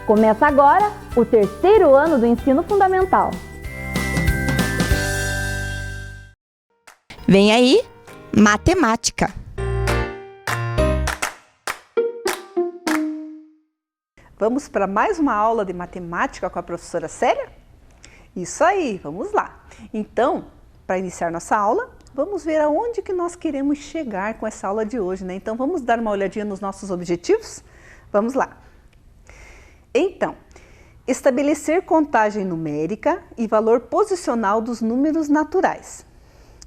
Começa agora o terceiro ano do ensino fundamental. Vem aí, matemática. Vamos para mais uma aula de matemática com a professora Célia? Isso aí, vamos lá. Então, para iniciar nossa aula, vamos ver aonde que nós queremos chegar com essa aula de hoje, né? Então, vamos dar uma olhadinha nos nossos objetivos? Vamos lá. Então, estabelecer contagem numérica e valor posicional dos números naturais.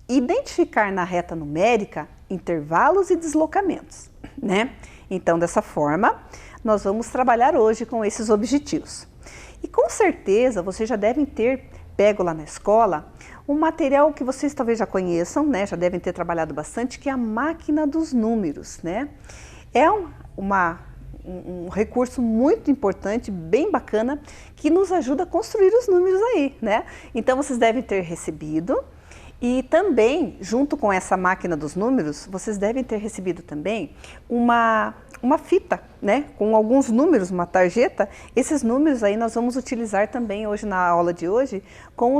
Identificar na reta numérica intervalos e deslocamentos, né? Então, dessa forma, nós vamos trabalhar hoje com esses objetivos. E com certeza, vocês já devem ter pego lá na escola um material que vocês talvez já conheçam, né? Já devem ter trabalhado bastante, que é a máquina dos números, né? É um recurso muito importante, bem bacana, que nos ajuda a construir os números aí, né? Então, vocês devem ter recebido. E também, junto com essa máquina dos números, vocês devem ter recebido também uma fita, né? Com alguns números, uma tarjeta. Esses números aí nós vamos utilizar também hoje na aula de hoje com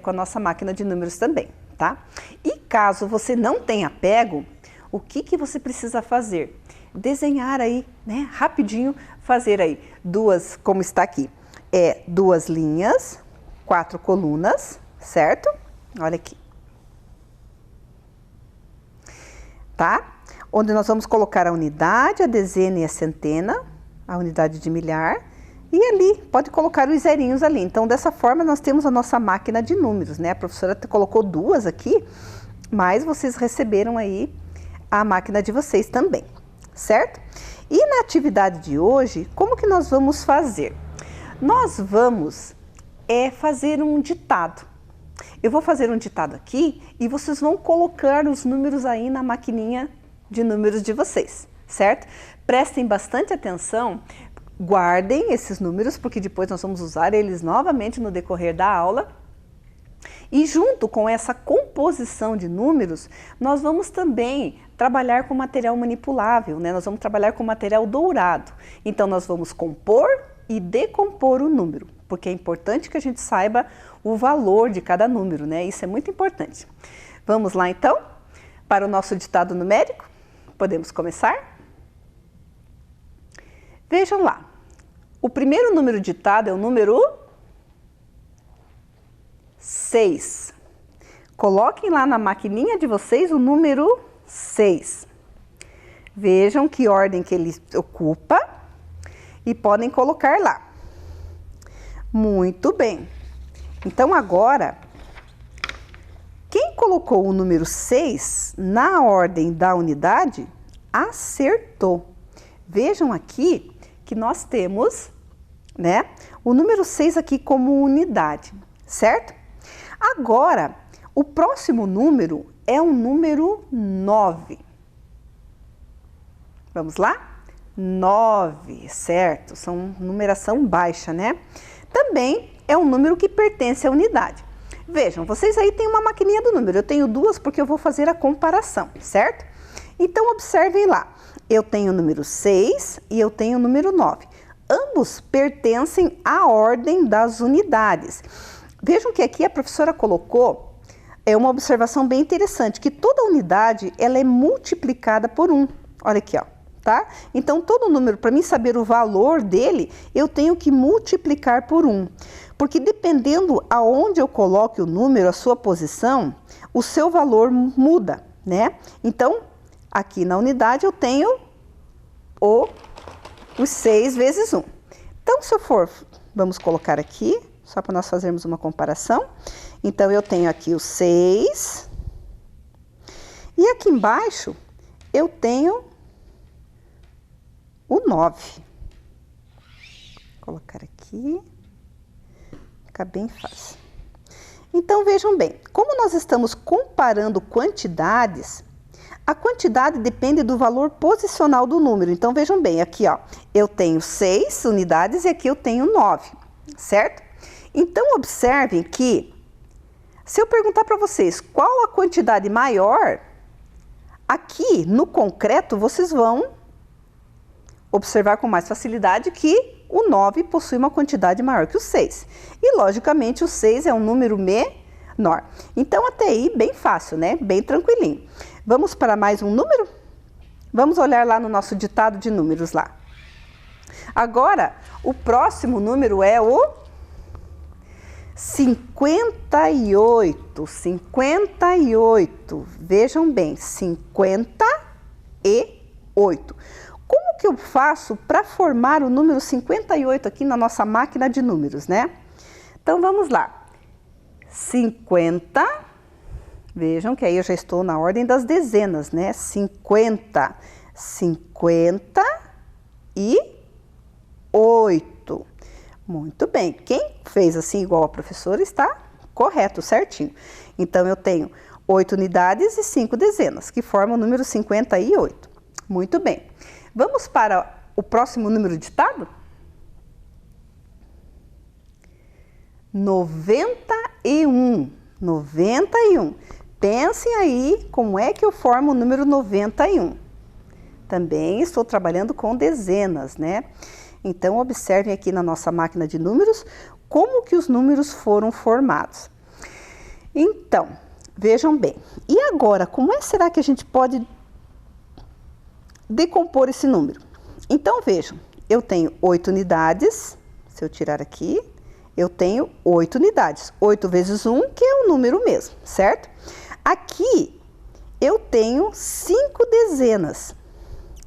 a nossa máquina de números também, tá? E caso você não tenha pego, o que você precisa fazer? Desenhar aí, né? Rapidinho, fazer aí como está aqui, duas linhas, 4 colunas, certo? Olha aqui. Tá? Onde nós vamos colocar a unidade, a dezena e a centena, a unidade de milhar, e ali pode colocar os zerinhos ali. Então, dessa forma, nós temos a nossa máquina de números, né? A professora colocou duas aqui, mas vocês receberam aí a máquina de vocês também, certo? E na atividade de hoje, como que nós vamos fazer? Nós vamos fazer um ditado. Eu vou fazer um ditado aqui e vocês vão colocar os números aí na maquininha de números de vocês, certo? Prestem bastante atenção, guardem esses números, porque depois nós vamos usar eles novamente no decorrer da aula. E junto com essa composição de números, nós vamos também trabalhar com material manipulável, né? Nós vamos trabalhar com material dourado. Então, nós vamos compor e decompor o número, porque é importante que a gente saiba o valor de cada número, né? Isso é muito importante. Vamos lá, então, para o nosso ditado numérico? Podemos começar? Vejam lá. O primeiro número ditado é o número 6. Coloquem lá na maquininha de vocês o número 6. Vejam que ordem que ele ocupa e podem colocar lá. Muito bem. Então, agora, quem colocou o número 6 na ordem da unidade, acertou. Vejam aqui que nós temos, né, o número 6 aqui como unidade, certo? Agora, o próximo número é o número 9. Vamos lá? 9, certo? São numeração baixa, né? Também é um número que pertence à unidade. Vejam, vocês aí têm uma maquininha do número. Eu tenho duas porque eu vou fazer a comparação, certo? Então, observem lá. Eu tenho o número 6 e eu tenho o número 9. Ambos pertencem à ordem das unidades. Vejam que aqui a professora colocou uma observação bem interessante, que toda unidade ela é multiplicada por 1. Olha aqui, ó. Tá? Então, todo número, para mim saber o valor dele, eu tenho que multiplicar por 1. Porque dependendo aonde eu coloque o número, a sua posição, o seu valor muda, né? Então, aqui na unidade eu tenho os 6 vezes 1. Então, se eu for, vamos colocar aqui, só para nós fazermos uma comparação. Então, eu tenho aqui o 6. E aqui embaixo, eu tenho o 9. Vou colocar aqui. Fica bem fácil. Então, vejam bem, como nós estamos comparando quantidades, a quantidade depende do valor posicional do número. Então, vejam bem, aqui, ó, eu tenho 6 unidades e aqui eu tenho 9, certo? Então, observem que, se eu perguntar para vocês qual a quantidade maior, aqui no concreto vocês vão observar com mais facilidade que o 9 possui uma quantidade maior que o 6. E, logicamente, o 6 é um número menor. Então, até aí, bem fácil, né? Bem tranquilinho. Vamos para mais um número? Vamos olhar lá no nosso ditado de números lá. Agora, o próximo número é o 58. 58. Vejam bem, 58. Como que eu faço para formar o número 58 aqui na nossa máquina de números, né? Então, vamos lá. 50, vejam que aí eu já estou na ordem das dezenas, né? 50, 58. Muito bem. Quem fez assim igual a professora está correto, certinho. Então, eu tenho 8 unidades e 5 dezenas, que formam o número 58. Muito bem. Vamos para o próximo número ditado? 91. 91. Pensem aí como é que eu formo o número 91. Também estou trabalhando com dezenas, né? Então, observem aqui na nossa máquina de números como que os números foram formados. Então, vejam bem. E agora, como será que a gente pode decompor esse número? Então, vejam. Eu tenho 8 unidades. Se eu tirar aqui, eu tenho 8 unidades. 8 vezes 1, que é o número mesmo, certo? Aqui, eu tenho 5 dezenas.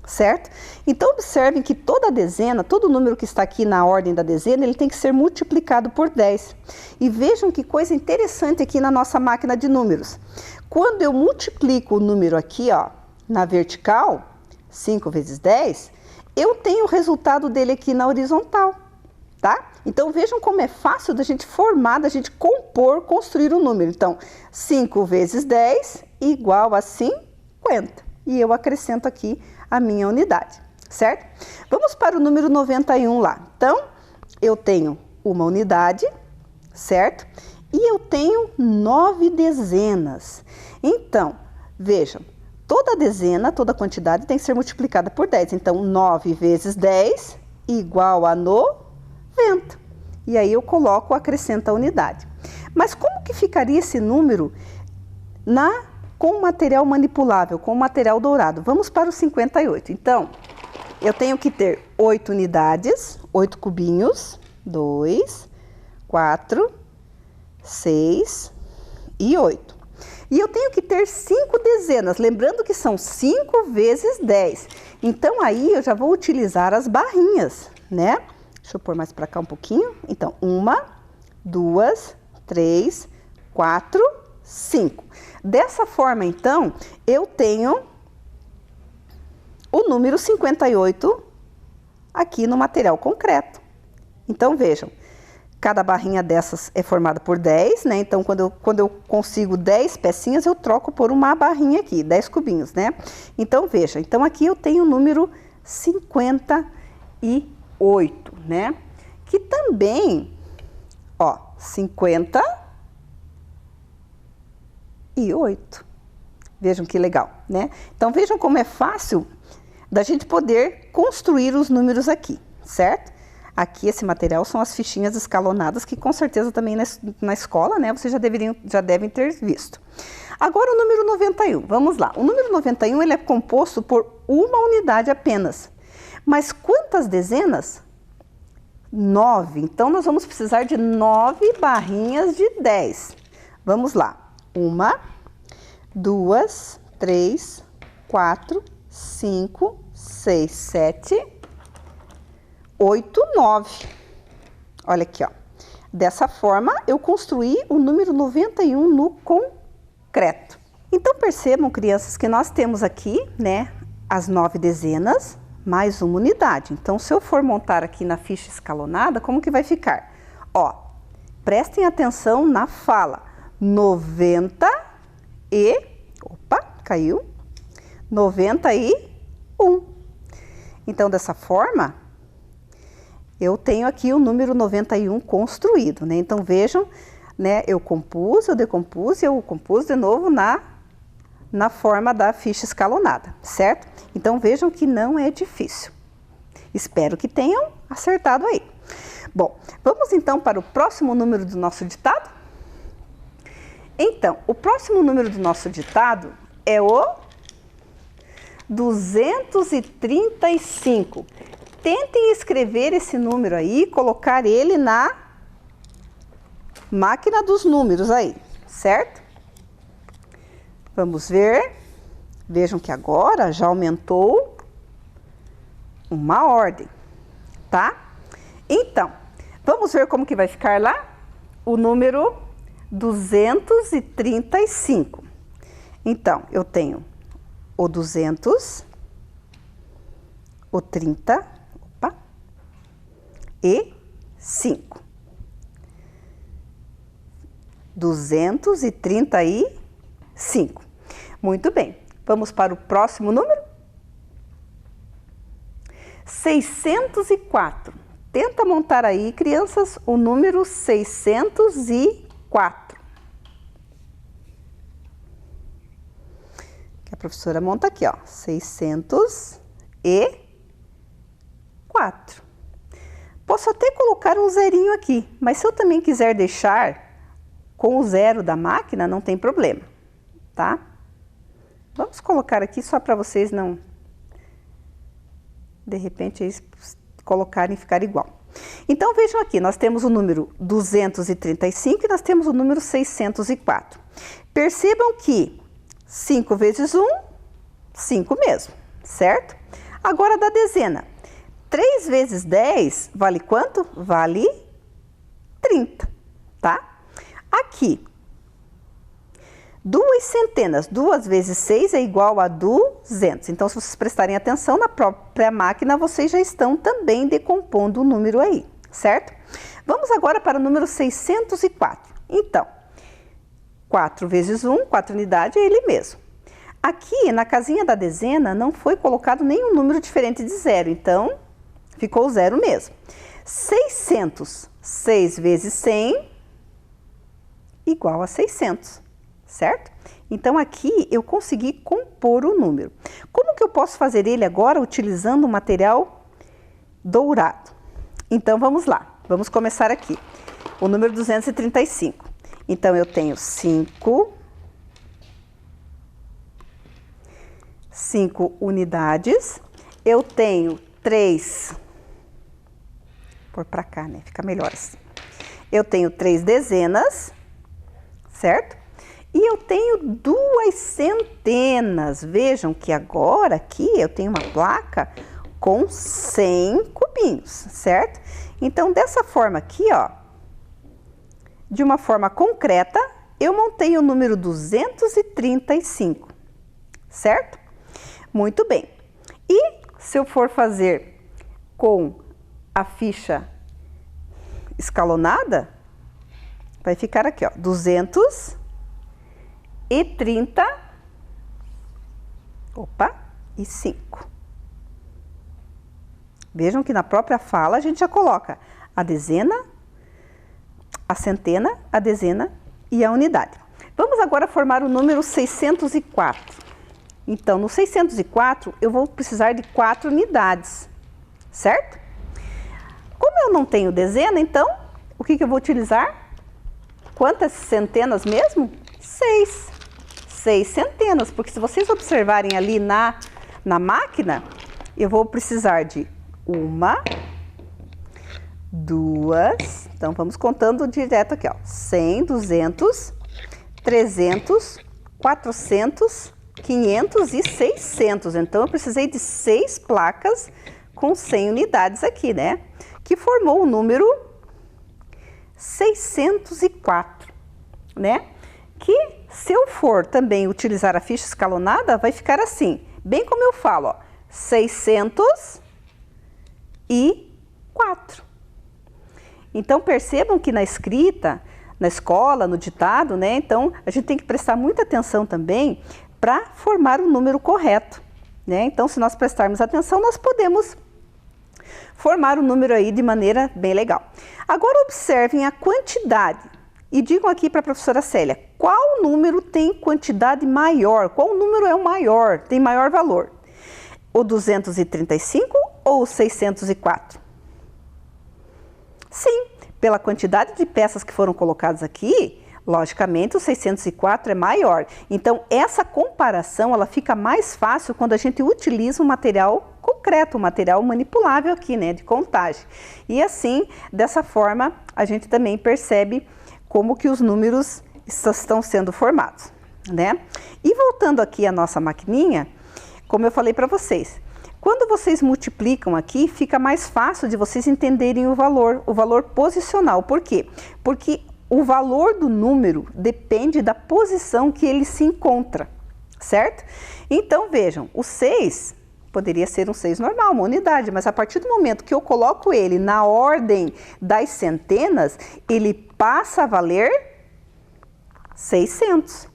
Certo? Então, observem que toda dezena, todo número que está aqui na ordem da dezena, ele tem que ser multiplicado por 10. E vejam que coisa interessante aqui na nossa máquina de números. Quando eu multiplico o número aqui, ó, na vertical, 5 vezes 10, eu tenho o resultado dele aqui na horizontal, tá? Então, vejam como é fácil da gente formar, da gente compor, construir um número. Então, 5 vezes 10 igual a 50. E eu acrescento aqui a minha unidade, certo? Vamos para o número 91 lá. Então, eu tenho uma unidade, certo? E eu tenho 9 dezenas. Então, vejam, toda dezena, toda quantidade tem que ser multiplicada por 10. Então, 9 vezes 10 igual a 90. E aí eu coloco, acrescento a unidade. Mas como que ficaria esse número com material manipulável, com material dourado? Vamos para o 58. Então, eu tenho que ter 8 unidades, 8 cubinhos, 2, 4, 6 e 8. E eu tenho que ter 5 dezenas, lembrando que são 5 vezes 10. Então, aí eu já vou utilizar as barrinhas, né? Deixa eu pôr mais para cá um pouquinho. Então, 1, 2, 3, 4, 5. Dessa forma, então, eu tenho o número 58 aqui no material concreto. Então, vejam, cada barrinha dessas é formada por 10, né? Então, quando eu consigo 10 pecinhas, eu troco por uma barrinha aqui, 10 cubinhos, né? Então, veja, então aqui eu tenho o número 58, né? Que também, ó, 58. Vejam que legal, né? Então, vejam como é fácil da gente poder construir os números aqui, certo? Aqui, esse material são as fichinhas escalonadas, que com certeza também na escola, né, vocês já devem ter visto. Agora, o número 91, vamos lá. O número 91, ele é composto por uma unidade apenas. Mas quantas dezenas? 9. Então, nós vamos precisar de 9 barrinhas de 10. Vamos lá. 1, 2, 3, 4, 5, 6, 7, 8, 9. Olha aqui, ó. Dessa forma, eu construí o número 91 no concreto. Então, percebam, crianças, que nós temos aqui, né, as 9 dezenas mais uma unidade. Então, se eu for montar aqui na ficha escalonada, como que vai ficar? Ó, prestem atenção na fala. 90 e... Opa, caiu. 91. Então, dessa forma, eu tenho aqui o número 91 construído, né? Então, vejam, né? Eu compus, eu decompus e eu compus de novo na forma da ficha escalonada, certo? Então, vejam que não é difícil, Espero que tenham acertado aí. Bom, vamos então para o próximo número do nosso ditado? Então, o próximo número do nosso ditado é o 235. Tentem escrever esse número aí, colocar ele na máquina dos números aí, certo? Vamos ver. Vejam que agora já aumentou uma ordem, tá? Então, vamos ver como que vai ficar lá o número 235. Então, eu tenho o 200, o 30, e 5. 235. Muito bem. Vamos para o próximo número? 604. Tenta montar aí, crianças, o número 604. Que a professora monta aqui, ó. 604. Posso até colocar um zerinho aqui, mas se eu também quiser deixar com o zero da máquina, não tem problema, tá? Vamos colocar aqui só para vocês não, de repente, eles colocarem e ficar igual. Então, vejam aqui, nós temos o número 235 e nós temos o número 604. Percebam que 5 vezes 1, 5 mesmo, certo? Agora, da dezena. 3 vezes 10 vale quanto? Vale 30, tá? Aqui, 2 centenas, 2 vezes 6 é igual a 200. Então, se vocês prestarem atenção na própria máquina, vocês já estão também decompondo o número aí, certo? Vamos agora para o número 604. Então, 4 vezes 1, 4 unidades, é ele mesmo. Aqui, na casinha da dezena, não foi colocado nenhum número diferente de zero, então ficou zero mesmo. 600, 6 vezes 100, igual a 600, certo? Então, aqui eu consegui compor o número. Como que eu posso fazer ele agora utilizando o material dourado? Então, vamos lá. Vamos começar aqui. O número 235. Então, eu tenho 5 unidades. Eu tenho 3... Vou pôr para cá, né? Fica melhor assim. Eu tenho 3 dezenas, certo? E eu tenho 2 centenas. Vejam que agora aqui eu tenho uma placa com 100 cubinhos, certo? Então, dessa forma aqui, ó, de uma forma concreta, eu montei o número 235, certo? Muito bem. E se eu for fazer com a ficha escalonada, vai ficar aqui, ó, 235. Vejam que na própria fala a gente já coloca a dezena, a centena, a dezena e a unidade. Vamos agora formar o número 604. Então, no 604, eu vou precisar de 4 unidades, certo? Como eu não tenho dezena, então, o que eu vou utilizar? Quantas centenas mesmo? 6. 6 centenas, porque se vocês observarem ali na máquina, eu vou precisar de 1, 2, então vamos contando direto aqui, ó, 100, 200, 300, 400, 500 e 600. Então, eu precisei de 6 placas com 100 unidades aqui, né? Que formou o número 604, né? Que se eu for também utilizar a ficha escalonada, vai ficar assim, bem como eu falo, ó, 604. Então, percebam que na escrita, na escola, no ditado, né? Então, a gente tem que prestar muita atenção também para formar o número correto, né? Então, se nós prestarmos atenção, nós podemos formar o número aí de maneira bem legal. Agora, observem a quantidade e digam aqui para a professora Célia, qual número tem quantidade maior? Qual número é o maior, tem maior valor? O 235 ou o 604? Sim, pela quantidade de peças que foram colocadas aqui, logicamente o 604 é maior. Então, essa comparação ela fica mais fácil quando a gente utiliza um material concreto, um material manipulável aqui, né, de contagem. E assim, dessa forma, a gente também percebe como que os números estão sendo formados, né? E voltando aqui à nossa maquininha, como eu falei para vocês, quando vocês multiplicam aqui, fica mais fácil de vocês entenderem o valor posicional. Por quê? Porque o valor do número depende da posição que ele se encontra, certo? Então, vejam, o 6 poderia ser um 6 normal, uma unidade, mas a partir do momento que eu coloco ele na ordem das centenas, ele passa a valer 600,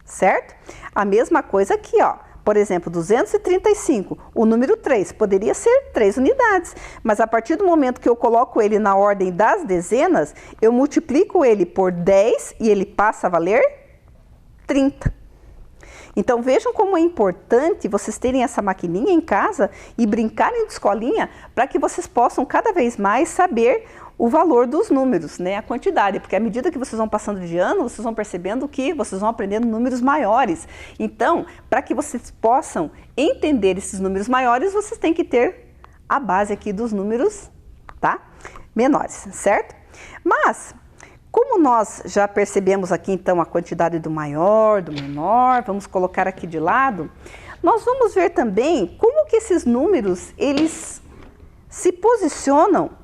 certo? A mesma coisa aqui, ó. Por exemplo, 235, o número 3 poderia ser 3 unidades, mas a partir do momento que eu coloco ele na ordem das dezenas, eu multiplico ele por 10 e ele passa a valer 30. Então vejam como é importante vocês terem essa maquininha em casa e brincarem de escolinha para que vocês possam cada vez mais saber o valor dos números, né? A quantidade, porque à medida que vocês vão passando de ano, vocês vão percebendo que vocês vão aprendendo números maiores. Então, para que vocês possam entender esses números maiores, vocês têm que ter a base aqui dos números, tá? Menores, certo? Mas, como nós já percebemos aqui então a quantidade do maior, do menor, vamos colocar aqui de lado, nós vamos ver também como que esses números, eles se posicionam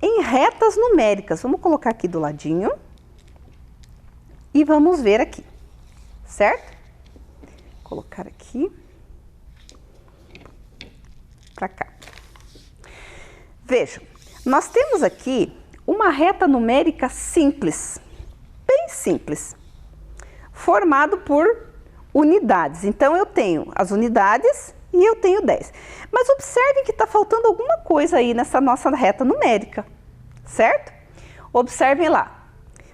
em retas numéricas. Vamos colocar aqui do ladinho e vamos ver aqui, certo? Vou colocar aqui para cá. Vejam, nós temos aqui uma reta numérica simples, bem simples, formado por unidades. Então, eu tenho as unidades e eu tenho 10. Mas observem que está faltando alguma coisa aí nessa nossa reta numérica, certo? Observem lá.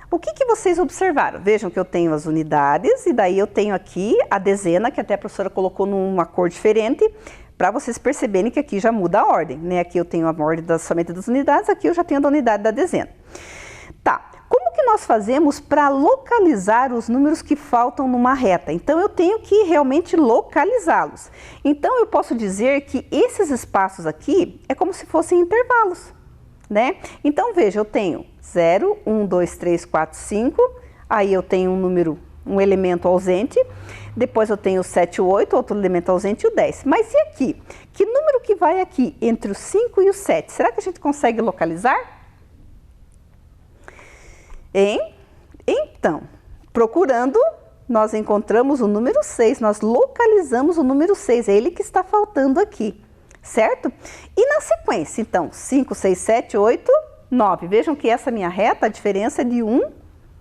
O que que vocês observaram? Vejam que eu tenho as unidades e daí eu tenho aqui a dezena, que até a professora colocou numa cor diferente, para vocês perceberem que aqui já muda a ordem, né? Aqui eu tenho a ordem somente das unidades, aqui eu já tenho a da unidade da dezena. Tá. Como que nós fazemos para localizar os números que faltam numa reta? Então, eu tenho que realmente localizá-los. Então, eu posso dizer que esses espaços aqui é como se fossem intervalos, né? Então, veja, eu tenho 0, 1, 2, 3, 4, 5, aí eu tenho um elemento ausente, depois eu tenho o 7, o 8, outro elemento ausente e o 10. Mas e aqui? Que número que vai aqui entre o 5 e o 7? Será que a gente consegue localizar? Então, procurando, nós encontramos o número 6, nós localizamos o número 6, é ele que está faltando aqui, certo? E na sequência, então, 5, 6, 7, 8, 9. Vejam que essa minha reta, a diferença é de 1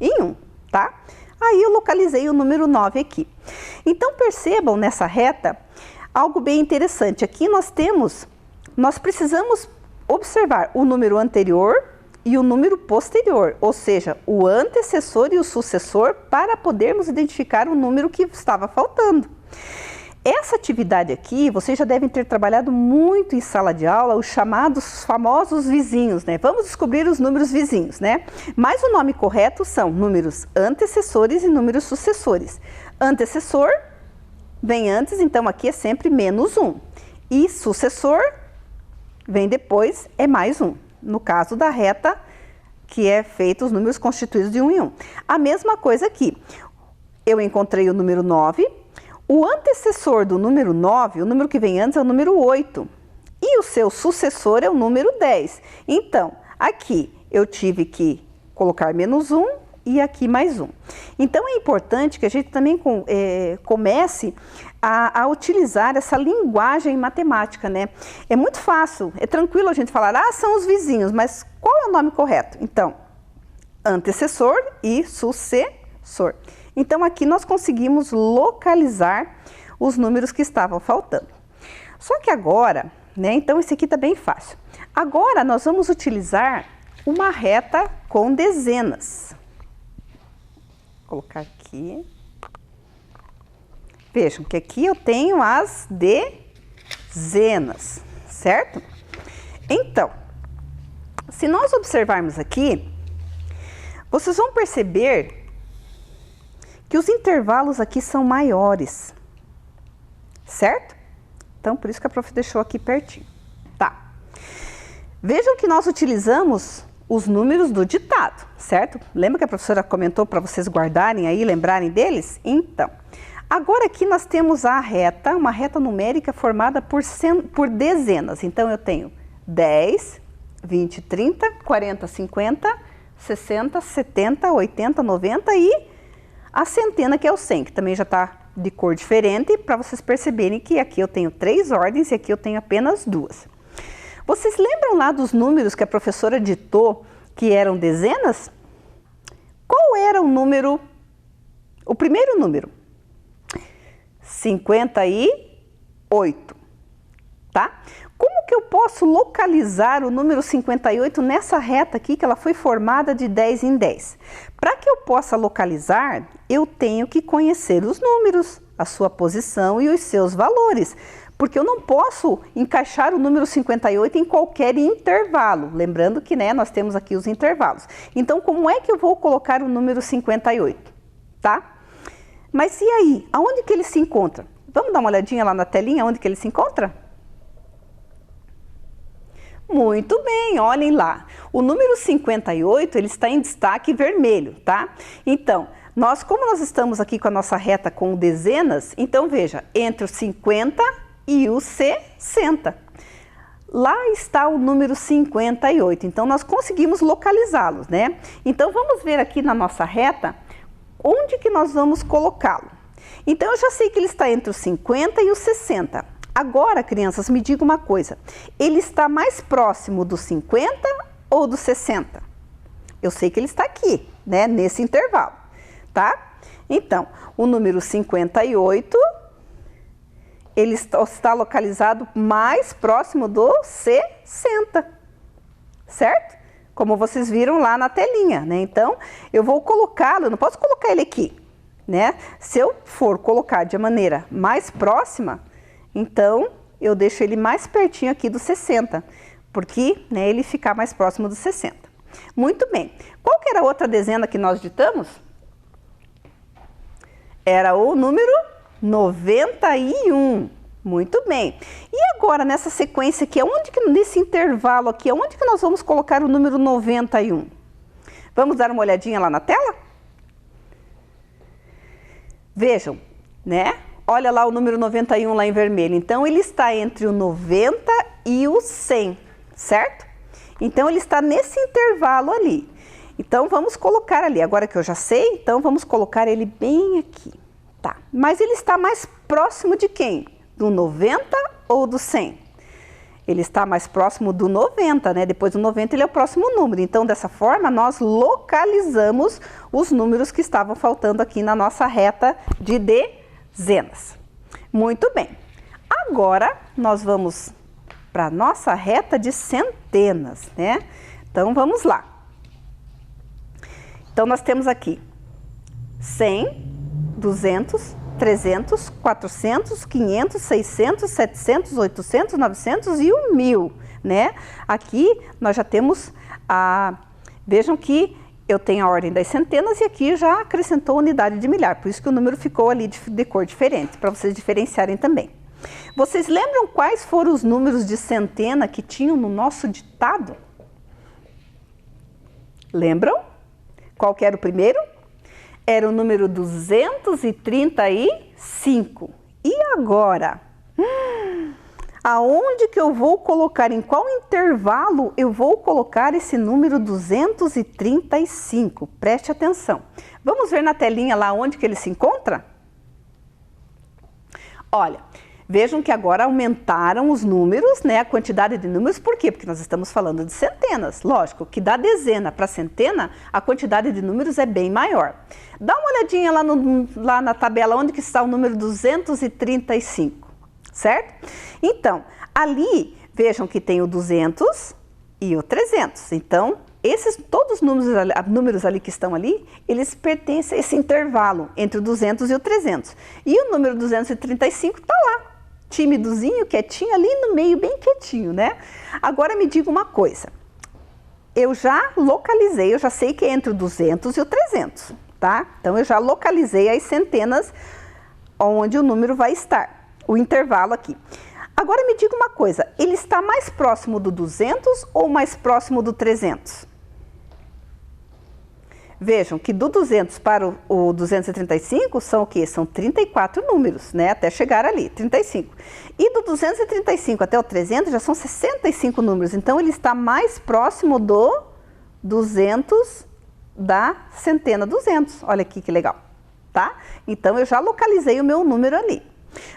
em 1, tá? Aí eu localizei o número 9 aqui. Então, percebam nessa reta algo bem interessante. Aqui nós precisamos observar o número anterior e o número posterior, ou seja, o antecessor e o sucessor, para podermos identificar o número que estava faltando. Essa atividade aqui, vocês já devem ter trabalhado muito em sala de aula, os chamados famosos vizinhos, né? Vamos descobrir os números vizinhos, né? Mas o nome correto são números antecessores e números sucessores. Antecessor vem antes, então aqui é sempre menos 1. E sucessor vem depois, é mais 1. No caso da reta, que é feita os números constituídos de 1 em 1. A mesma coisa aqui. Eu encontrei o número 9. O antecessor do número 9, o número que vem antes é o número 8. E o seu sucessor é o número 10. Então, aqui eu tive que colocar menos 1 e aqui mais 1. Então, é importante que a gente também comece a utilizar essa linguagem matemática, né? É muito fácil, é tranquilo a gente falar, são os vizinhos, mas qual é o nome correto? Então, antecessor e sucessor. Então, aqui nós conseguimos localizar os números que estavam faltando. Só que agora, né? Então, esse aqui está bem fácil. Agora, nós vamos utilizar uma reta com dezenas. Vou colocar aqui. Vejam que aqui eu tenho as dezenas, certo? Então, se nós observarmos aqui, vocês vão perceber que os intervalos aqui são maiores, certo? Então, por isso que a prof deixou aqui pertinho. Tá. Vejam que nós utilizamos os números do ditado, certo? Lembra que a professora comentou para vocês guardarem aí, lembrarem deles? Então, agora aqui nós temos a reta, uma reta numérica formada por dezenas. Então, eu tenho 10, 20, 30, 40, 50, 60, 70, 80, 90 e a centena, que é o 100, que também já está de cor diferente, para vocês perceberem que aqui eu tenho 3 ordens e aqui eu tenho apenas 2. Vocês lembram lá dos números que a professora ditou que eram dezenas? Qual era o número, o primeiro número? 58, tá? Como que eu posso localizar o número 58 nessa reta aqui, que ela foi formada de 10 em 10? Para que eu possa localizar, eu tenho que conhecer os números, a sua posição e os seus valores, porque eu não posso encaixar o número 58 em qualquer intervalo. Lembrando que, né, nós temos aqui os intervalos. Então, como é que eu vou colocar o número 58, tá? Mas e aí? Aonde que ele se encontra? Vamos dar uma olhadinha lá na telinha, onde que ele se encontra? Muito bem, olhem lá. O número 58, ele está em destaque vermelho, tá? Então, como nós estamos aqui com a nossa reta com dezenas, então veja, entre o 50 e o 60. Lá está o número 58, então nós conseguimos localizá-los, né? Então, vamos ver aqui na nossa reta, onde que nós vamos colocá-lo. Então, eu já sei que ele está entre os 50 e os 60. Agora, crianças, me diga uma coisa, ele está mais próximo do 50 ou do 60? Eu sei que ele está aqui, né, nesse intervalo, tá? Então, o número 58, ele está localizado mais próximo do 60, certo? Como vocês viram lá na telinha, né? Então, eu vou colocá-lo, eu não posso colocar ele aqui, né? Se eu for colocar de maneira mais próxima, então, eu deixo ele mais pertinho aqui do 60, porque, né, ele fica mais próximo do 60. Muito bem. Qual que era a outra dezena que nós ditamos? Era o número 91. Muito bem. E agora, nessa sequência aqui, nesse intervalo aqui, onde que nós vamos colocar o número 91? Vamos dar uma olhadinha lá na tela? Vejam, né? Olha lá o número 91 lá em vermelho. Então, ele está entre o 90 e o 100, certo? Então, ele está nesse intervalo ali. Então, vamos colocar ali. Agora que eu já sei, então vamos colocar ele bem aqui. Tá. Mas ele está mais próximo de quem? Do 90 ou do 100? Ele está mais próximo do 90, né? Depois do 90 ele é o próximo número. Então, dessa forma, nós localizamos os números que estavam faltando aqui na nossa reta de dezenas. Muito bem. Agora, nós vamos para a nossa reta de centenas, né? Então, vamos lá. Então, nós temos aqui 100, 200, 300, 400, 500, 600, 700, 800, 900 e o 1000, né? Aqui nós já temos vejam que eu tenho a ordem das centenas e aqui já acrescentou a unidade de milhar, por isso que o número ficou ali de cor diferente, para vocês diferenciarem também. Vocês lembram quais foram os números de centena que tinham no nosso ditado? Lembram? Qual que era o primeiro? Era o número 235. E agora? Aonde que eu vou colocar, em qual intervalo eu vou colocar esse número 235? Preste atenção. Vamos ver na telinha lá onde que ele se encontra? Olha, vejam que agora aumentaram os números, né? A quantidade de números, por quê? Porque nós estamos falando de centenas. Lógico que da dezena para centena, a quantidade de números é bem maior. Dá uma olhadinha lá na tabela onde que está o número 235, certo? Então, ali, vejam que tem o 200 e o 300. Então, todos os números ali que estão ali, eles pertencem a esse intervalo entre o 200 e o 300. E o número 235 está lá, timidozinho, quietinho, ali no meio, bem quietinho, né? Agora me diga uma coisa. Eu já localizei, eu já sei que é entre o 200 e o 300, tá? Então, eu já localizei as centenas onde o número vai estar, o intervalo aqui. Agora me diga uma coisa, ele está mais próximo do 200 ou mais próximo do 300? Vejam que do 200 para o 235 são o quê? São 34 números, né? Até chegar ali, 35. E do 235 até o 300 já são 65 números. Então, ele está mais próximo do 200 da centena 200. Olha aqui que legal, tá? Então, eu já localizei o meu número ali.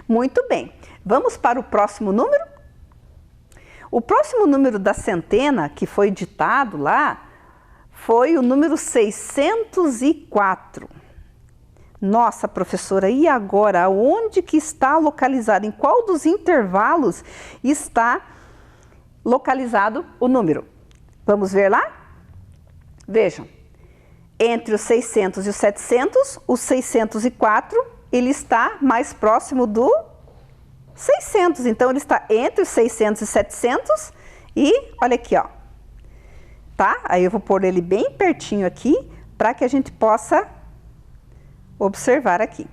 Muito bem. Vamos para o próximo número? O próximo número da centena que foi ditado lá foi o número 604. Nossa, professora, e agora? Onde que está localizado? Em qual dos intervalos está localizado o número? Vamos ver lá? Vejam, entre os 600 e os 700, o 604, ele está mais próximo do 600. Então, ele está entre os 600 e 700 e, olha aqui, ó. Tá? Aí eu vou pôr ele bem pertinho aqui para que a gente possa observar aqui,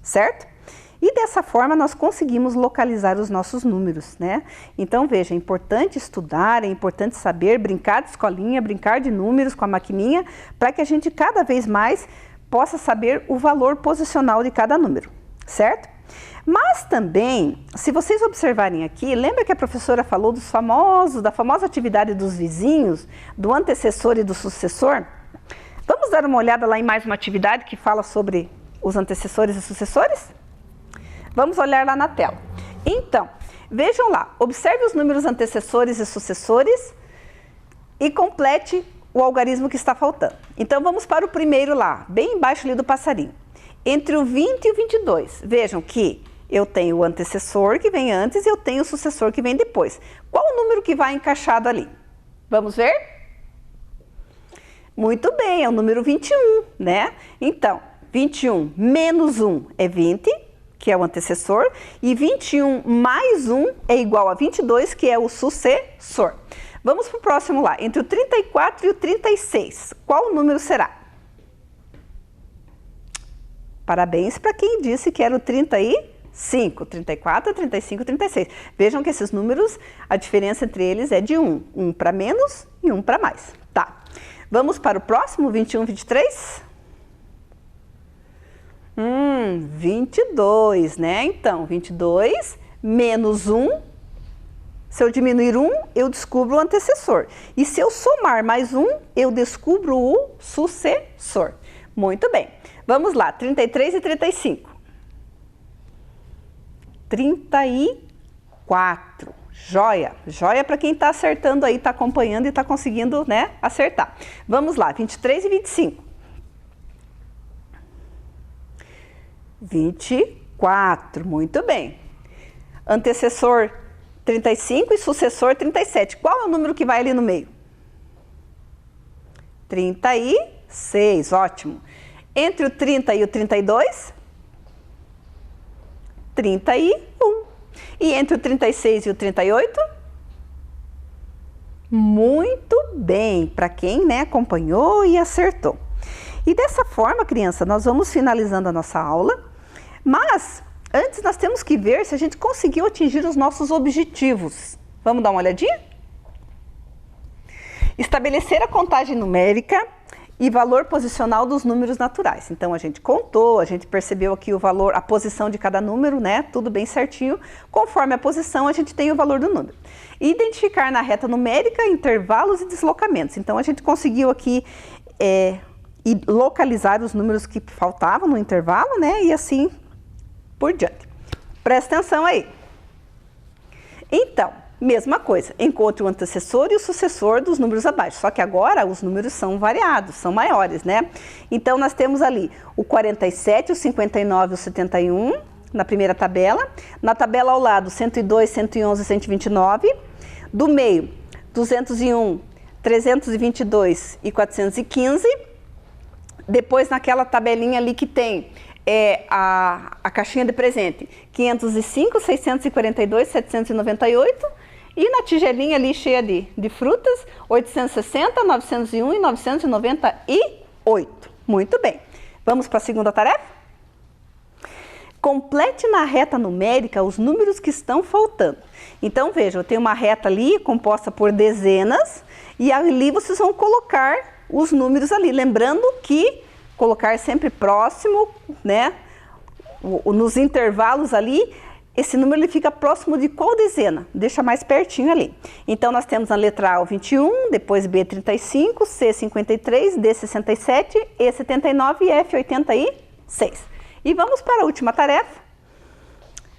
certo? E dessa forma nós conseguimos localizar os nossos números, né? Então veja, é importante estudar, é importante saber, brincar de escolinha, brincar de números com a maquininha, para que a gente cada vez mais possa saber o valor posicional de cada número, certo? Mas também, se vocês observarem aqui, lembra que a professora falou da famosa atividade dos vizinhos, do antecessor e do sucessor? Vamos dar uma olhada lá em mais uma atividade que fala sobre os antecessores e sucessores? Vamos olhar lá na tela. Então, vejam lá, observe os números antecessores e sucessores e complete o algarismo que está faltando. Então, vamos para o primeiro lá, bem embaixo ali do passarinho. Entre o 20 e o 22, vejam que eu tenho o antecessor que vem antes e eu tenho o sucessor que vem depois. Qual o número que vai encaixado ali? Vamos ver? Muito bem, é o número 21, né? Então, 21 menos 1 é 20, que é o antecessor, e 21 mais 1 é igual a 22, que é o sucessor. Vamos para o próximo lá, entre o 34 e o 36, qual o número será? Parabéns para quem disse que era o 35, 34, 35, 36. Vejam que esses números, a diferença entre eles é de 1. Um para menos e um para mais. Tá. Vamos para o próximo, 21, 23? 22, né? Então, 22 menos 1. Se eu diminuir 1, eu descubro o antecessor. E se eu somar mais 1, eu descubro o sucessor. Muito bem. Vamos lá, 33 e 35. 34. Joia. Joia para quem está acertando aí, está acompanhando e está conseguindo, né, acertar. Vamos lá, 23 e 25. 24. Muito bem. Antecessor 35 e sucessor 37. Qual é o número que vai ali no meio? 36. Ótimo. Entre o 30 e o 32? 31. E entre o 36 e o 38? Muito bem, para quem, né, acompanhou e acertou. E dessa forma, criança, nós vamos finalizando a nossa aula, mas antes nós temos que ver se a gente conseguiu atingir os nossos objetivos. Vamos dar uma olhadinha? Estabelecer a contagem numérica e valor posicional dos números naturais. Então, a gente contou, a gente percebeu aqui o valor, a posição de cada número, né? Tudo bem certinho. Conforme a posição, a gente tem o valor do número. Identificar na reta numérica intervalos e deslocamentos. Então, a gente conseguiu aqui localizar os números que faltavam no intervalo, né? E assim por diante. Presta atenção aí. Então, mesma coisa, encontre o antecessor e o sucessor dos números abaixo, só que agora os números são variados, são maiores, né? Então, nós temos ali o 47, o 59 e o 71 na primeira tabela. Na tabela ao lado, 102, 111 e 129. Do meio, 201, 322 e 415. Depois, naquela tabelinha ali que tem é a caixinha de presente 505, 642, 798 e na tigelinha ali cheia de frutas 860, 901 e 998. Muito bem. Vamos para a segunda tarefa? Complete na reta numérica os números que estão faltando. Então veja, eu tenho uma reta ali composta por dezenas e ali vocês vão colocar os números ali. Lembrando que colocar sempre próximo, né? Nos intervalos ali, esse número ele fica próximo de qual dezena? Deixa mais pertinho ali. Então nós temos na letra A o 21, depois B 35, C 53, D 67, E 79 e F 86. E vamos para a última tarefa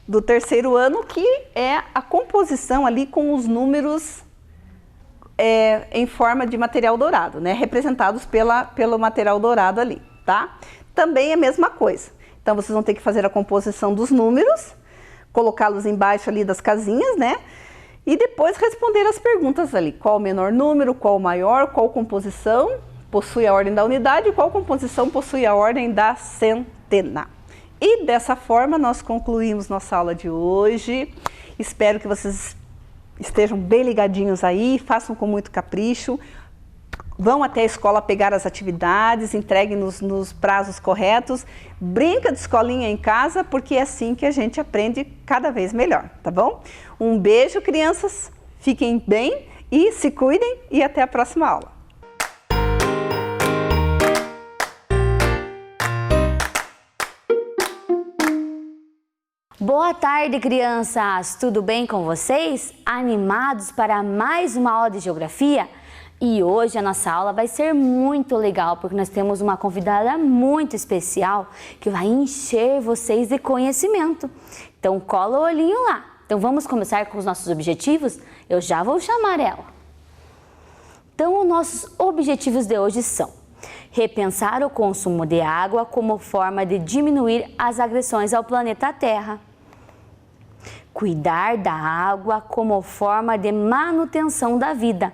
do terceiro ano, que é a composição ali com os números em forma de material dourado, né? Representados pelo material dourado ali, tá? Também é a mesma coisa. Então vocês vão ter que fazer a composição dos números, colocá-los embaixo ali das casinhas, né? E depois responder as perguntas ali. Qual o menor número, qual o maior, qual composição possui a ordem da unidade e qual composição possui a ordem da centena. E dessa forma nós concluímos nossa aula de hoje. Espero que vocês estejam bem ligadinhos aí, façam com muito capricho. Vão até a escola pegar as atividades, entreguem nos prazos corretos. Brinca de escolinha em casa, porque é assim que a gente aprende cada vez melhor, tá bom? Um beijo, crianças. Fiquem bem e se cuidem e até a próxima aula. Boa tarde, crianças! Tudo bem com vocês? Animados para mais uma aula de geografia? E hoje a nossa aula vai ser muito legal, porque nós temos uma convidada muito especial que vai encher vocês de conhecimento. Então cola o olhinho lá. Então vamos começar com os nossos objetivos? Eu já vou chamar ela. Então os nossos objetivos de hoje são: repensar o consumo de água como forma de diminuir as agressões ao planeta Terra. Cuidar da água como forma de manutenção da vida.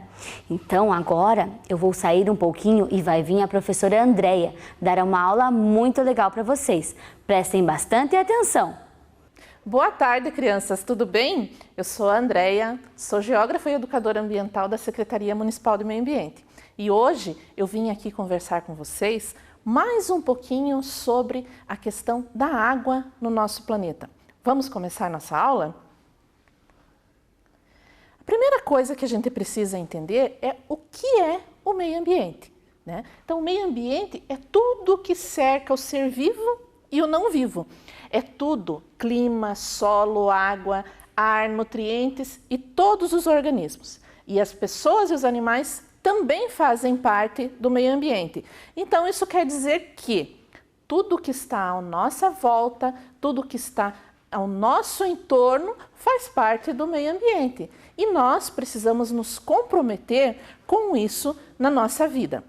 Então agora eu vou sair um pouquinho e vai vir a professora Andréia dar uma aula muito legal para vocês. Prestem bastante atenção. Boa tarde, crianças, tudo bem? Eu sou a Andréia, sou geógrafa e educadora ambiental da Secretaria Municipal de Meio Ambiente. E hoje eu vim aqui conversar com vocês mais um pouquinho sobre a questão da água no nosso planeta. Vamos começar nossa aula? A primeira coisa que a gente precisa entender é o que é o meio ambiente, né? Então, o meio ambiente é tudo que cerca o ser vivo e o não vivo. É tudo: clima, solo, água, ar, nutrientes e todos os organismos. E as pessoas e os animais também fazem parte do meio ambiente. Então, isso quer dizer que tudo que está à nossa volta, tudo que está ao nosso entorno faz parte do meio ambiente. E nós precisamos nos comprometer com isso na nossa vida.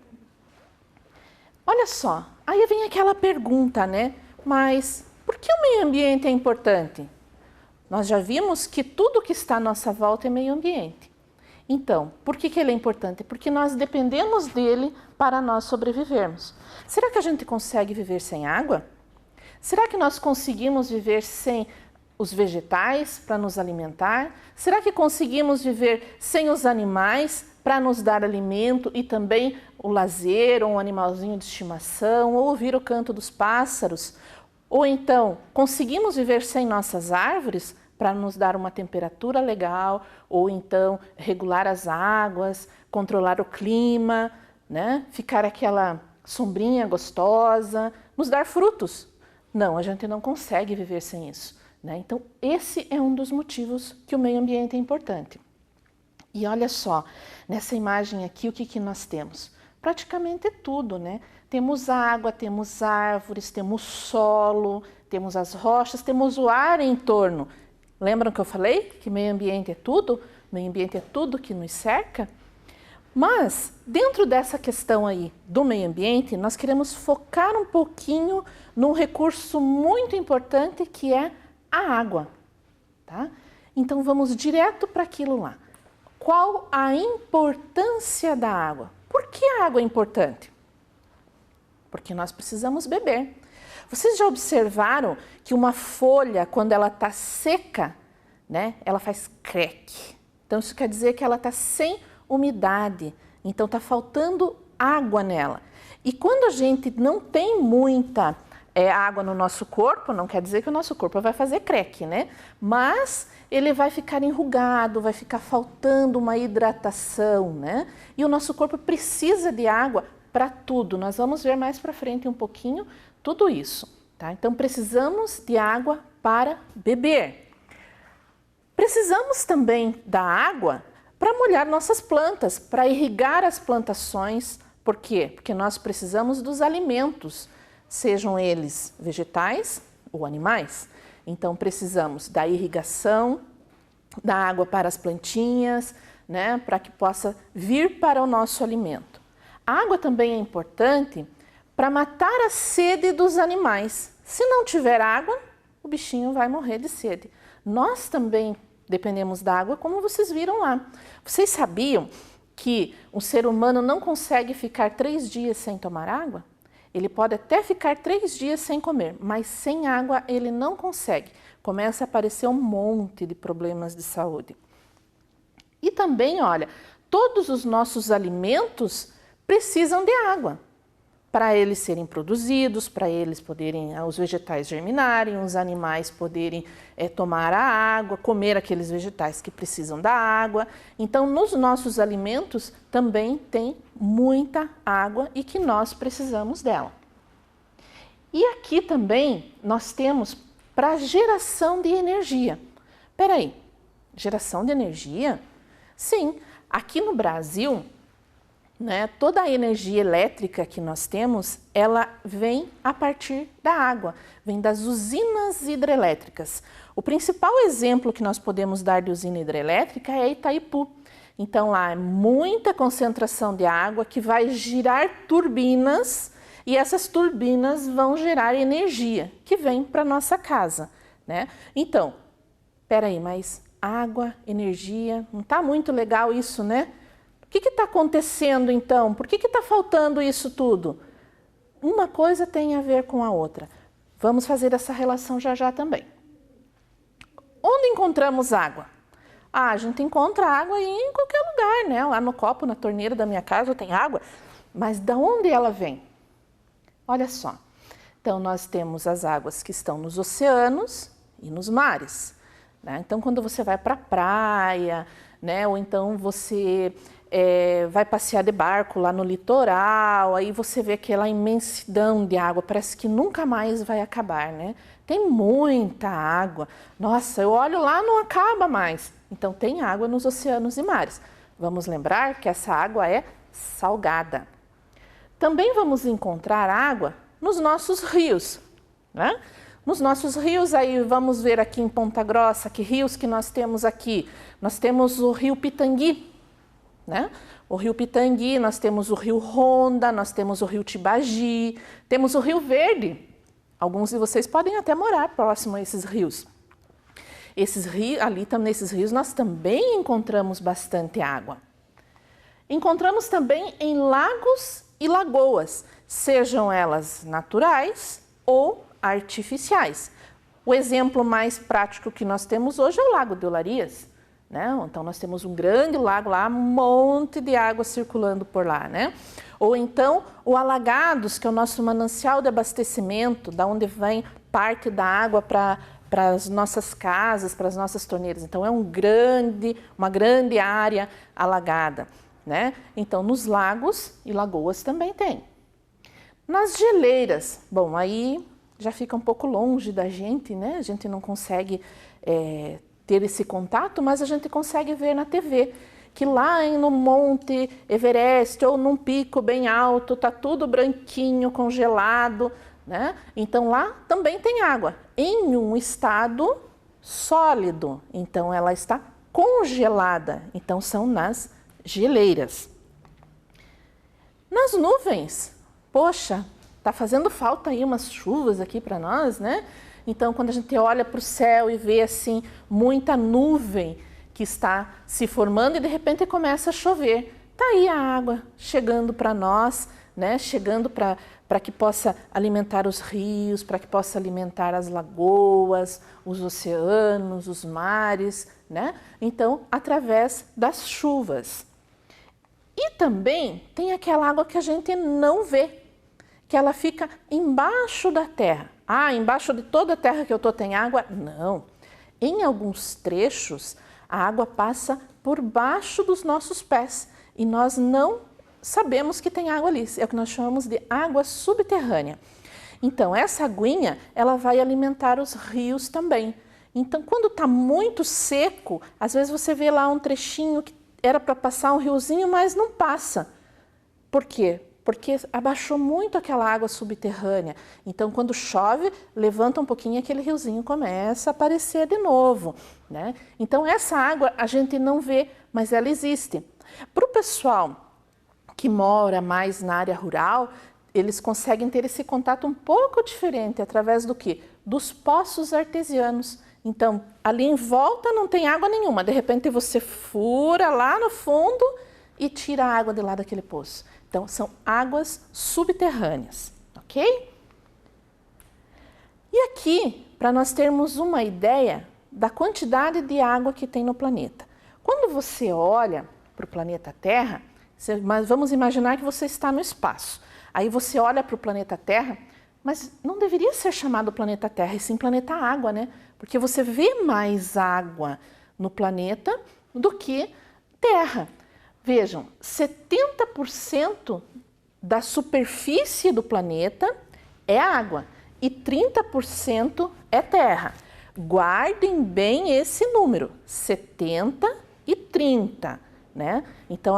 Olha só, aí vem aquela pergunta, né? Mas por que o meio ambiente é importante? Nós já vimos que tudo que está à nossa volta é meio ambiente. Então, por que ele é importante? Porque nós dependemos dele para nós sobrevivermos. Será que a gente consegue viver sem água? Será que nós conseguimos viver sem os vegetais para nos alimentar? Será que conseguimos viver sem os animais para nos dar alimento e também o lazer, ou um animalzinho de estimação, ou ouvir o canto dos pássaros? Ou então, conseguimos viver sem nossas árvores para nos dar uma temperatura legal, ou então regular as águas, controlar o clima, né? Ficar aquela sombrinha gostosa, nos dar frutos? Não, a gente não consegue viver sem isso, né? Então, esse é um dos motivos que o meio ambiente é importante. E olha só, nessa imagem aqui, o que nós temos? Praticamente tudo, né? Temos água, temos árvores, temos solo, temos as rochas, temos o ar em torno. Lembram que eu falei que meio ambiente é tudo? Meio ambiente é tudo que nos cerca? Mas, dentro dessa questão aí do meio ambiente, nós queremos focar um pouquinho num recurso muito importante que é a água, tá? Então, vamos direto para aquilo lá. Qual a importância da água? Por que a água é importante? porque nós precisamos beber. Vocês já observaram que uma folha, quando ela está seca, né, ela faz creque. Então, isso quer dizer que ela está sem umidade, então está faltando água nela. E quando a gente não tem muita água no nosso corpo, não quer dizer que o nosso corpo vai fazer creque, né? Mas ele vai ficar enrugado, vai ficar faltando uma hidratação, né? E o nosso corpo precisa de água para tudo. Nós vamos ver mais para frente um pouquinho tudo isso, tá? Então, precisamos de água para beber. Precisamos também da água para molhar nossas plantas, para irrigar as plantações. Por quê? Porque nós precisamos dos alimentos, sejam eles vegetais ou animais. Então, precisamos da irrigação, da água para as plantinhas, né, para que possa vir para o nosso alimento. A água também é importante para matar a sede dos animais. Se não tiver água, o bichinho vai morrer de sede. Nós também dependemos da água, como vocês viram lá. Vocês sabiam que o ser humano não consegue ficar 3 dias sem tomar água? Ele pode até ficar 3 dias sem comer, mas sem água ele não consegue. Começa a aparecer um monte de problemas de saúde. E também, olha, todos os nossos alimentos precisam de água para eles serem produzidos, para eles poderem, os vegetais germinarem, os animais poderem tomar a água, comer aqueles vegetais que precisam da água. Então, nos nossos alimentos também tem muita água e que nós precisamos dela. E aqui também nós temos para geração de energia. Espera aí, geração de energia? Sim, aqui no Brasil, né, toda a energia elétrica que nós temos, ela vem a partir da água, vem das usinas hidrelétricas. O principal exemplo que nós podemos dar de usina hidrelétrica é Itaipu. Então lá é muita concentração de água que vai girar turbinas e essas turbinas vão gerar energia que vem para nossa casa, né? Então, peraí, mas água, energia, não está muito legal isso, né? O que está acontecendo então? Por que está faltando isso tudo? Uma coisa tem a ver com a outra. Vamos fazer essa relação já já também. Onde encontramos água? A gente encontra água em qualquer lugar, né? Lá no copo, na torneira da minha casa tem água. Mas de onde ela vem? Olha só. Então, nós temos as águas que estão nos oceanos e nos mares, né? Então, quando você vai para a praia, né? Ou então você vai passear de barco lá no litoral, aí você vê aquela imensidão de água, parece que nunca mais vai acabar, né? Tem muita água. Nossa, eu olho lá, não acaba mais. Então, tem água nos oceanos e mares. Vamos lembrar que essa água é salgada. Também vamos encontrar água nos nossos rios, né? Nos nossos rios, aí vamos ver aqui em Ponta Grossa, que rios que nós temos aqui. Nós temos o rio Pitangui, né? O rio Pitangui, nós temos o rio Ronda, nós temos o rio Tibagi, temos o rio Verde. Alguns de vocês podem até morar próximo a esses rios. Esses rios, ali nesses rios nós também encontramos bastante água. Encontramos também em lagos e lagoas, sejam elas naturais ou artificiais. O exemplo mais prático que nós temos hoje é o Lago de Olarias, né? Então nós temos um grande lago lá, um monte de água circulando por lá, né? Ou então o Alagados, que é o nosso manancial de abastecimento, da onde vem parte da água para as nossas casas, para as nossas torneiras. Então é uma grande área alagada, né? Então nos lagos e lagoas também tem. Nas geleiras, bom, aí já fica um pouco longe da gente, né? A gente não consegue ter esse contato, mas a gente consegue ver na TV que lá no Monte Everest ou num pico bem alto, tá tudo branquinho, congelado, né? Então lá também tem água, em um estado sólido, então ela está congelada, então são nas geleiras. Nas nuvens, poxa, tá fazendo falta aí umas chuvas aqui para nós, né? Então, quando a gente olha para o céu e vê assim muita nuvem que está se formando e de repente começa a chover, tá aí a água chegando para nós, né, chegando para que possa alimentar os rios, para que possa alimentar as lagoas, os oceanos, os mares, né? Então, através das chuvas. E também tem aquela água que a gente não vê, que ela fica embaixo da terra. Ah, embaixo de toda a terra que eu estou tem água? Não. Em alguns trechos, a água passa por baixo dos nossos pés e nós não sabemos que tem água ali. É o que nós chamamos de água subterrânea. Então, essa aguinha, ela vai alimentar os rios também. Então, quando está muito seco, às vezes você vê lá um trechinho que era para passar um riozinho, mas não passa. Por quê? Porque abaixou muito aquela água subterrânea. Então, quando chove, levanta um pouquinho e aquele riozinho começa a aparecer de novo, né? Então, essa água a gente não vê, mas ela existe. Para o pessoal que mora mais na área rural, eles conseguem ter esse contato um pouco diferente, através do quê? Dos poços artesianos. Então, ali em volta não tem água nenhuma. De repente, você fura lá no fundo e tira a água de lá daquele poço. Então, são águas subterrâneas, ok? E aqui, para nós termos uma ideia da quantidade de água que tem no planeta. Quando você olha para o planeta Terra, mas vamos imaginar que você está no espaço. Aí você olha para o planeta Terra, mas não deveria ser chamado planeta Terra, e sim planeta Água, né? Porque você vê mais água no planeta do que terra. Vejam, 70% da superfície do planeta é água e 30% é terra. Guardem bem esse número, 70 e 30, né? Então,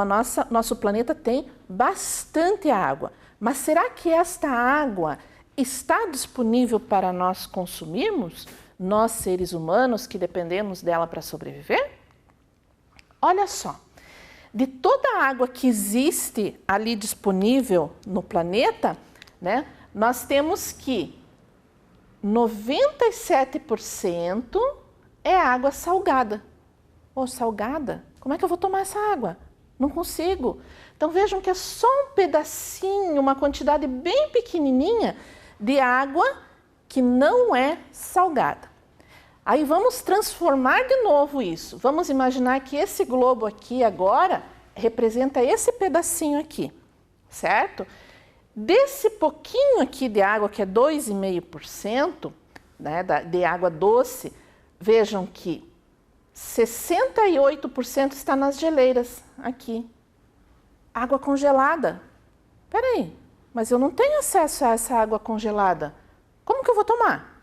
nosso planeta tem bastante água. Mas será que esta água está disponível para nós consumirmos? Nós, seres humanos, que dependemos dela para sobreviver? Olha só, de toda a água que existe ali disponível no planeta, né, nós temos que 97% é água salgada. Ou salgada? Como é que eu vou tomar essa água? Não consigo. Então vejam que é só um pedacinho, uma quantidade bem pequenininha de água que não é salgada. Aí vamos transformar de novo isso. Vamos imaginar que esse globo aqui agora representa esse pedacinho aqui, certo? Desse pouquinho aqui de água, que é 2,5%, né, de água doce, vejam que 68% está nas geleiras, aqui. Água congelada. Espera aí, mas eu não tenho acesso a essa água congelada. Como que eu vou tomar?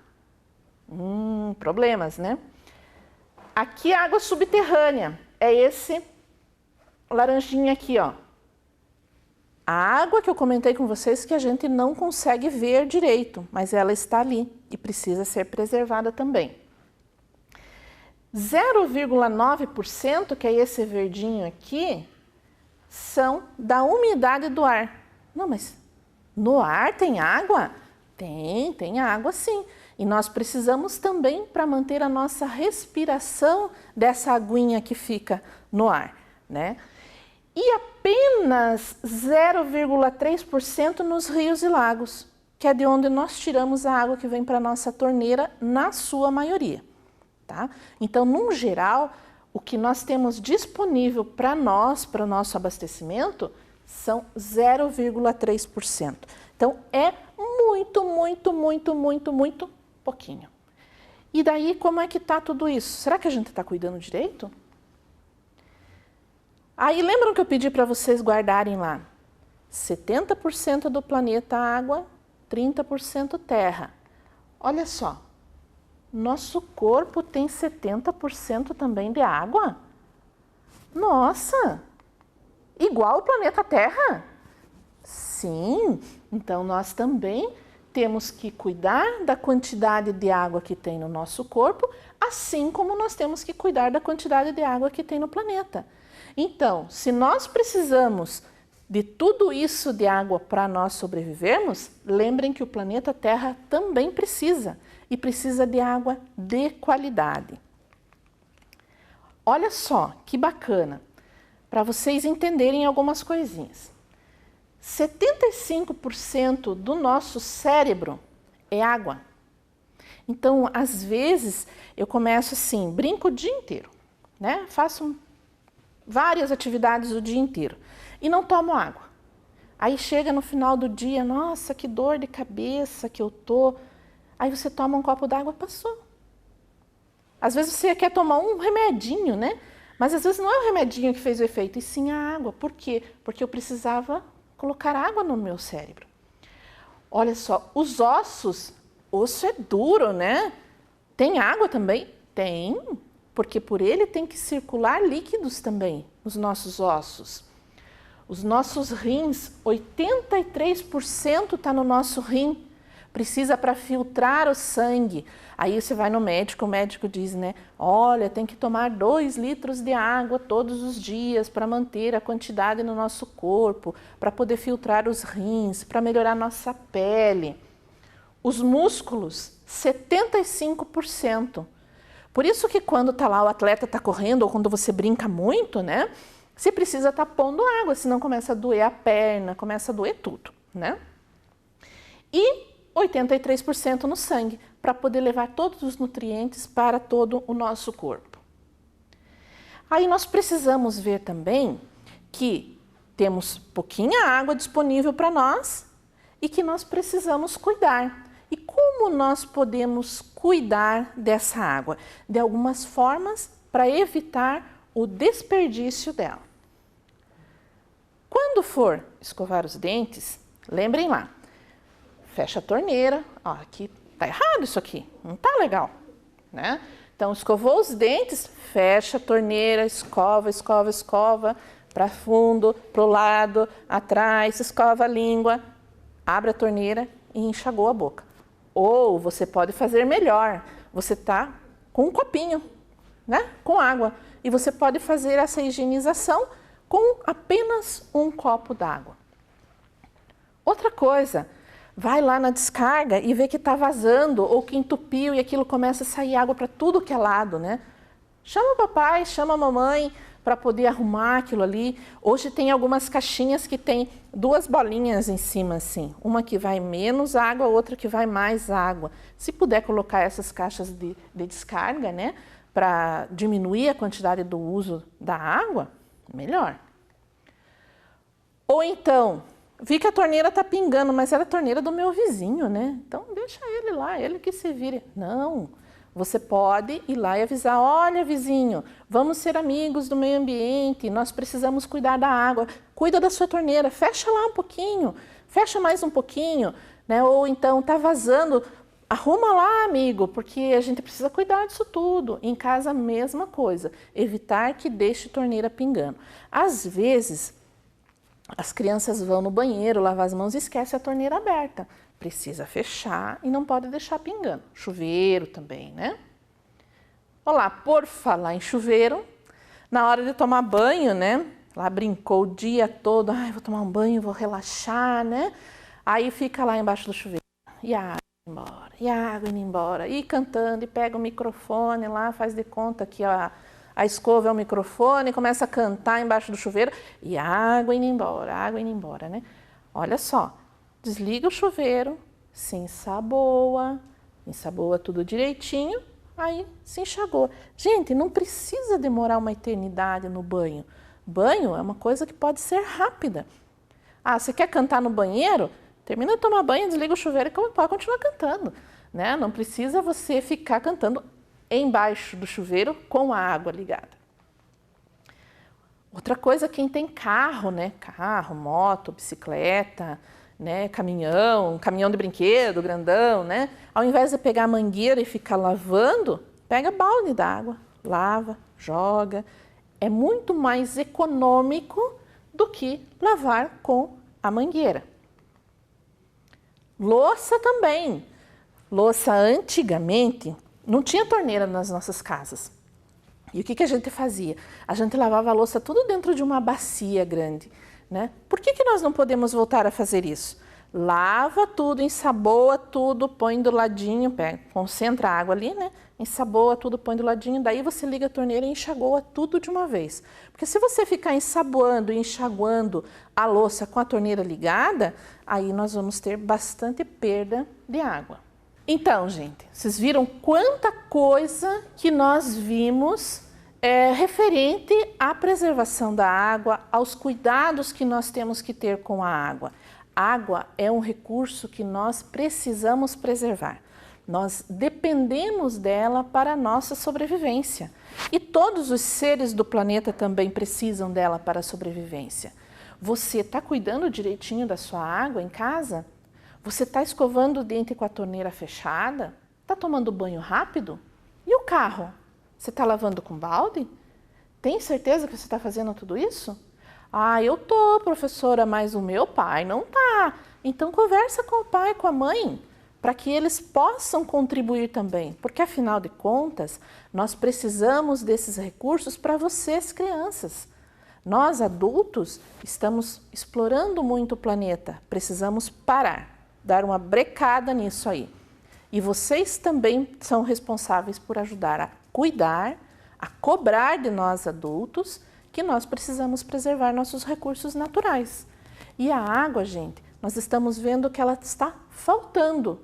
Problemas, né? Aqui a água subterrânea, é esse laranjinha aqui, ó. A água que eu comentei com vocês que a gente não consegue ver direito, mas ela está ali e precisa ser preservada também. 0,9%, que é esse verdinho aqui, são da umidade do ar. Não, mas no ar tem água? Tem água sim. E nós precisamos também para manter a nossa respiração dessa aguinha que fica no ar, né? E apenas 0,3% nos rios e lagos, que é de onde nós tiramos a água que vem para a nossa torneira, na sua maioria, tá? Então, num geral, o que nós temos disponível para nós, para o nosso abastecimento, são 0,3%. Então, é muito pouquinho. E daí, como é que está tudo isso? Será que a gente está cuidando direito? Aí, lembram que eu pedi para vocês guardarem lá? 70% do planeta água, 30% terra. Olha só, nosso corpo tem 70% também de água? Nossa! Igual o planeta Terra? Sim, então nós também temos que cuidar da quantidade de água que tem no nosso corpo, assim como nós temos que cuidar da quantidade de água que tem no planeta. Então, se nós precisamos de tudo isso de água para nós sobrevivermos, lembrem que o planeta Terra também precisa, e precisa de água de qualidade. Olha só que bacana, para vocês entenderem algumas coisinhas. 75% do nosso cérebro é água. Então, às vezes, eu começo assim, brinco o dia inteiro, né? Faço várias atividades o dia inteiro e não tomo água. Aí chega no final do dia, nossa, que dor de cabeça que eu tô. Aí você toma um copo d'água, passou. Às vezes você quer tomar um remedinho, né? Mas às vezes não é o remedinho que fez o efeito, e sim a água. Por quê? Porque eu precisava colocar água no meu cérebro. Olha só, os ossos, osso é duro, né? Tem água também? Tem, porque por ele tem que circular líquidos também, os nossos ossos. Os nossos rins, 83% está no nosso rim. Precisa para filtrar o sangue. Aí você vai no médico, o médico diz, né? Olha, tem que tomar 2 litros de água todos os dias para manter a quantidade no nosso corpo, para poder filtrar os rins, para melhorar nossa pele. Os músculos, 75%. Por isso que quando tá lá o atleta está correndo ou quando você brinca muito, né? Você precisa estar pondo água, senão começa a doer a perna, começa a doer tudo, né? E 83% no sangue, para poder levar todos os nutrientes para todo o nosso corpo. Aí nós precisamos ver também que temos pouquinha água disponível para nós e que nós precisamos cuidar. E como nós podemos cuidar dessa água? De algumas formas para evitar o desperdício dela. Quando for escovar os dentes, lembrem lá, fecha a torneira, ó, aqui tá errado isso aqui, não tá legal, né? Então, escovou os dentes, fecha a torneira, escova, escova, escova, para fundo, pro lado, atrás, escova a língua, abre a torneira e enxagou a boca. Ou você pode fazer melhor, você tá com um copinho, né? Com água, e você pode fazer essa higienização com apenas um copo d'água. Outra coisa, vai lá na descarga e vê que está vazando ou que entupiu e aquilo começa a sair água para tudo que é lado, né? Chama o papai, chama a mamãe para poder arrumar aquilo ali. Hoje tem algumas caixinhas que tem 2 bolinhas em cima assim, uma que vai menos água, outra que vai mais água. Se puder colocar essas caixas de descarga, né, para diminuir a quantidade do uso da água, melhor. Ou então, vi que a torneira está pingando, mas era a torneira do meu vizinho, né? Então, deixa ele lá, ele que se vire. Não, você pode ir lá e avisar, olha, vizinho, vamos ser amigos do meio ambiente, nós precisamos cuidar da água. Cuida da sua torneira, fecha lá um pouquinho, fecha mais um pouquinho, né? Ou então, está vazando, arruma lá, amigo, porque a gente precisa cuidar disso tudo. Em casa, a mesma coisa, evitar que deixe torneira pingando. Às vezes, as crianças vão no banheiro, lavar as mãos e esquecem a torneira aberta. Precisa fechar e não pode deixar pingando. Chuveiro também, né? Olá, por falar em chuveiro, na hora de tomar banho, né? Lá brincou o dia todo, ai, vou tomar um banho, vou relaxar, né? Aí fica lá embaixo do chuveiro. E a água indo embora, e a água indo embora. E cantando, e pega o microfone lá, faz de conta que a escova é o microfone, começa a cantar embaixo do chuveiro e a água indo embora, né? Olha só, desliga o chuveiro, se ensaboa tudo direitinho, aí se enxagou. Gente, não precisa demorar uma eternidade no banho. Banho é uma coisa que pode ser rápida. Ah, você quer cantar no banheiro? Termina de tomar banho, desliga o chuveiro e pode continuar cantando, né? Não precisa você ficar cantando embaixo do chuveiro com a água ligada. Outra coisa, quem tem carro, né? Carro, moto, bicicleta, né? Caminhão de brinquedo, grandão, né? Ao invés de pegar a mangueira e ficar lavando, pega balde d'água, lava, joga. É muito mais econômico do que lavar com a mangueira. Louça também. Louça antigamente não tinha torneira nas nossas casas. E o que a gente fazia? A gente lavava a louça tudo dentro de uma bacia grande, né? Por que nós não podemos voltar a fazer isso? Lava tudo, ensaboa tudo, põe do ladinho, pega, concentra a água ali, né? Ensaboa tudo, põe do ladinho, daí você liga a torneira e enxagoa tudo de uma vez. Porque se você ficar ensaboando e enxaguando a louça com a torneira ligada, aí nós vamos ter bastante perda de água. Então, gente, vocês viram quanta coisa que nós vimos referente à preservação da água, aos cuidados que nós temos que ter com a água. Água é um recurso que nós precisamos preservar. Nós dependemos dela para a nossa sobrevivência. E todos os seres do planeta também precisam dela para a sobrevivência. Você está cuidando direitinho da sua água em casa? Você está escovando o dente com a torneira fechada? Está tomando banho rápido? E o carro? Você está lavando com balde? Tem certeza que você está fazendo tudo isso? Ah, eu tô, professora, mas o meu pai não tá. Então conversa com o pai, com a mãe, para que eles possam contribuir também. Porque afinal de contas, nós precisamos desses recursos para vocês, crianças. Nós, adultos, estamos explorando muito o planeta. Precisamos parar, dar uma brecada nisso aí. E vocês também são responsáveis por ajudar a cuidar, a cobrar de nós adultos, que nós precisamos preservar nossos recursos naturais. E a água, gente, nós estamos vendo que ela está faltando.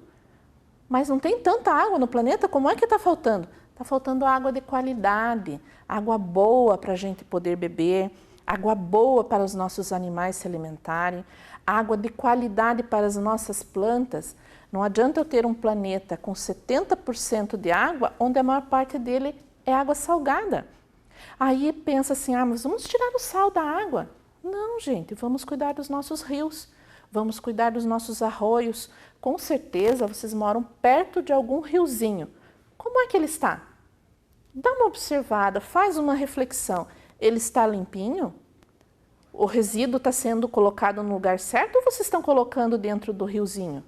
Mas não tem tanta água no planeta, como é que está faltando? Está faltando água de qualidade, água boa para a gente poder beber, água boa para os nossos animais se alimentarem, água de qualidade para as nossas plantas. Não adianta eu ter um planeta com 70% de água, onde a maior parte dele é água salgada. Aí pensa assim, mas vamos tirar o sal da água. Não, gente, vamos cuidar dos nossos rios, vamos cuidar dos nossos arroios. Com certeza vocês moram perto de algum riozinho. Como é que ele está? Dá uma observada, faz uma reflexão. Ele está limpinho? O resíduo está sendo colocado no lugar certo ou vocês estão colocando dentro do riozinho?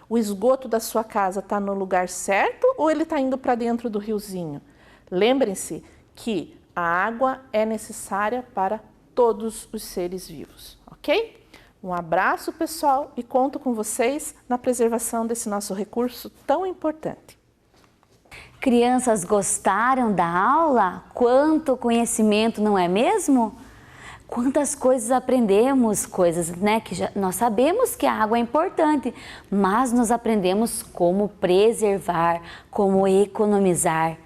O esgoto da sua casa está no lugar certo ou ele está indo para dentro do riozinho? Lembrem-se que a água é necessária para todos os seres vivos, ok? Um abraço, pessoal, e conto com vocês na preservação desse nosso recurso tão importante. Crianças, gostaram da aula? Quanto conhecimento, não é mesmo? Quantas coisas aprendemos, coisas, né, que nós sabemos que a água é importante, mas nós aprendemos como preservar, como economizar.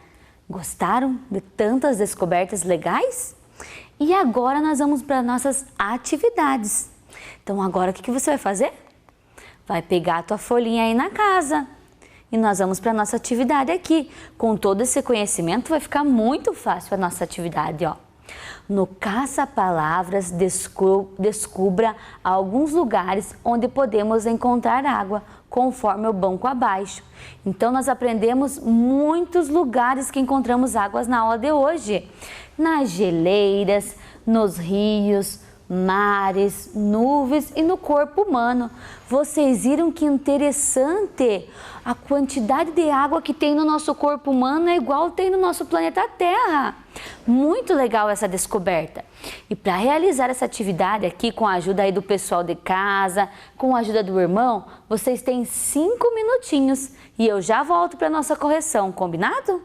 Gostaram de tantas descobertas legais? E agora nós vamos para nossas atividades. Então agora o que você vai fazer? Vai pegar a tua folhinha aí na casa e nós vamos para a nossa atividade aqui. Com todo esse conhecimento vai ficar muito fácil a nossa atividade, ó. No Caça-Palavras, descubra alguns lugares onde podemos encontrar água, conforme o banco abaixo. Então, nós aprendemos muitos lugares que encontramos águas na aula de hoje. Nas geleiras, nos rios, mares, nuvens e no corpo humano. Vocês viram que interessante? A quantidade de água que tem no nosso corpo humano é igual tem no nosso planeta Terra. Muito legal essa descoberta. E para realizar essa atividade aqui, com a ajuda aí do pessoal de casa, com a ajuda do irmão, vocês têm 5 minutinhos e eu já volto para a nossa correção, combinado?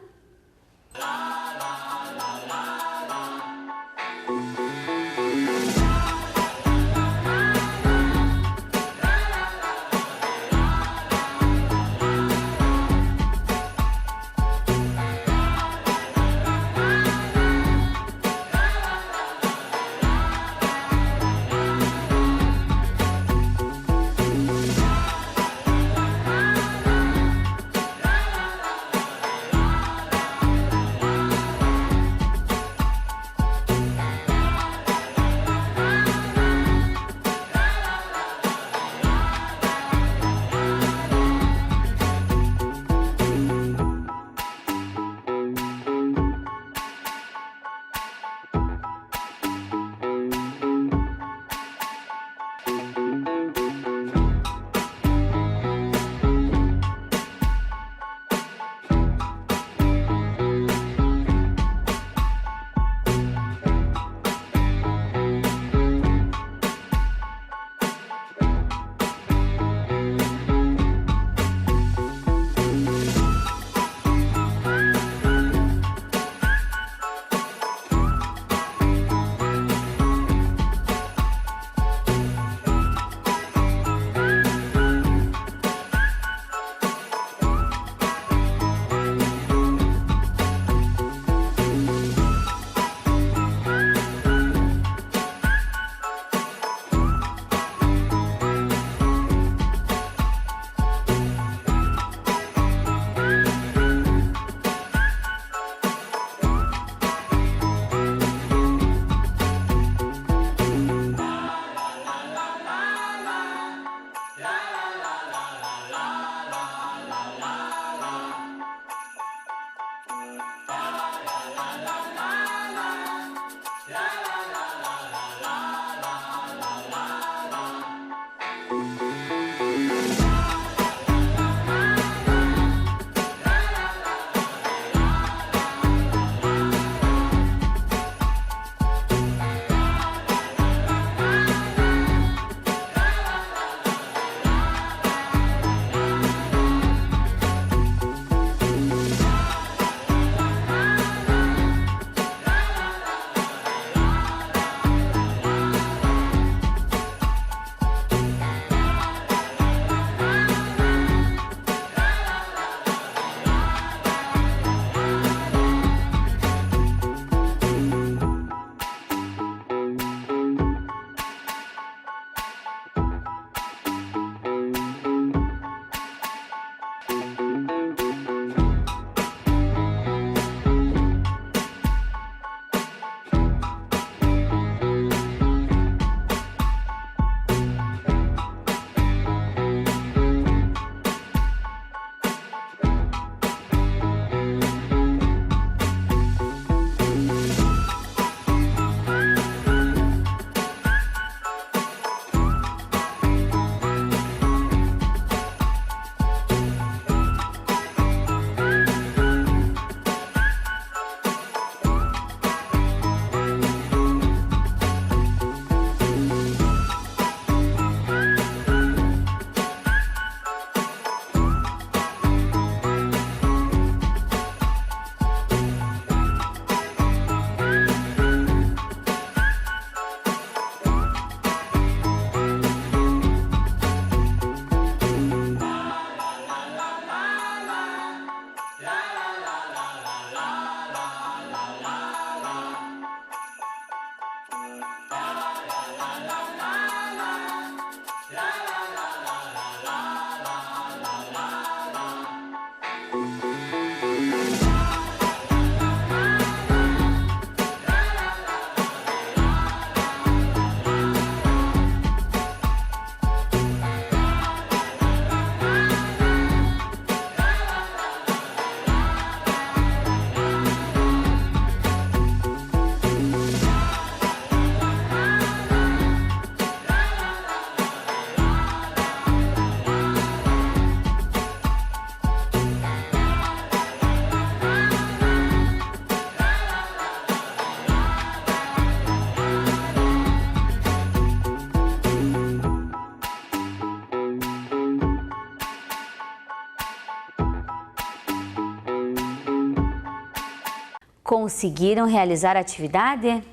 Conseguiram realizar a atividade?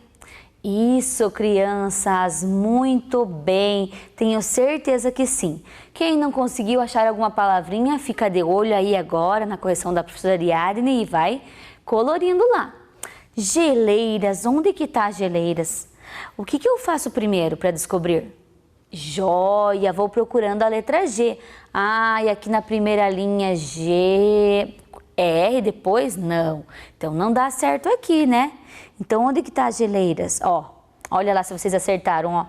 Isso, crianças, muito bem, tenho certeza que sim. Quem não conseguiu achar alguma palavrinha, fica de olho aí agora na correção da professora Ariadne e vai colorindo lá. Geleiras, onde que tá as geleiras? O que eu faço primeiro para descobrir? Joia, vou procurando a letra G. E aqui na primeira linha G, R depois? Não. Então não dá certo aqui, né? Então onde que tá as geleiras? Olha lá se vocês acertaram,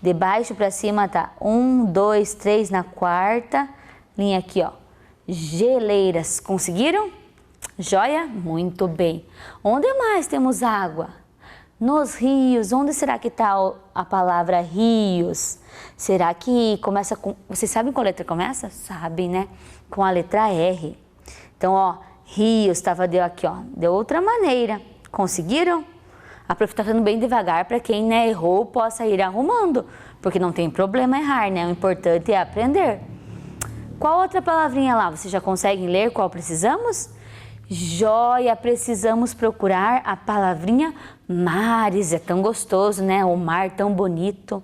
De baixo para cima tá 1, 2, 3 na quarta linha aqui, Geleiras. Conseguiram? Joia? Muito bem. Onde mais temos água? Nos rios. Onde será que está a palavra rios? Será que começa com... Vocês sabem qual letra começa? Sabem, né? Com a letra R. Então, rios estava aqui, de outra maneira. Conseguiram? A prof está falando bem devagar para quem errou possa ir arrumando, porque não tem problema errar, né? O importante é aprender. Qual outra palavrinha lá? Vocês já conseguem ler qual precisamos? Joia, precisamos procurar a palavrinha mares. É tão gostoso, né? O mar tão bonito.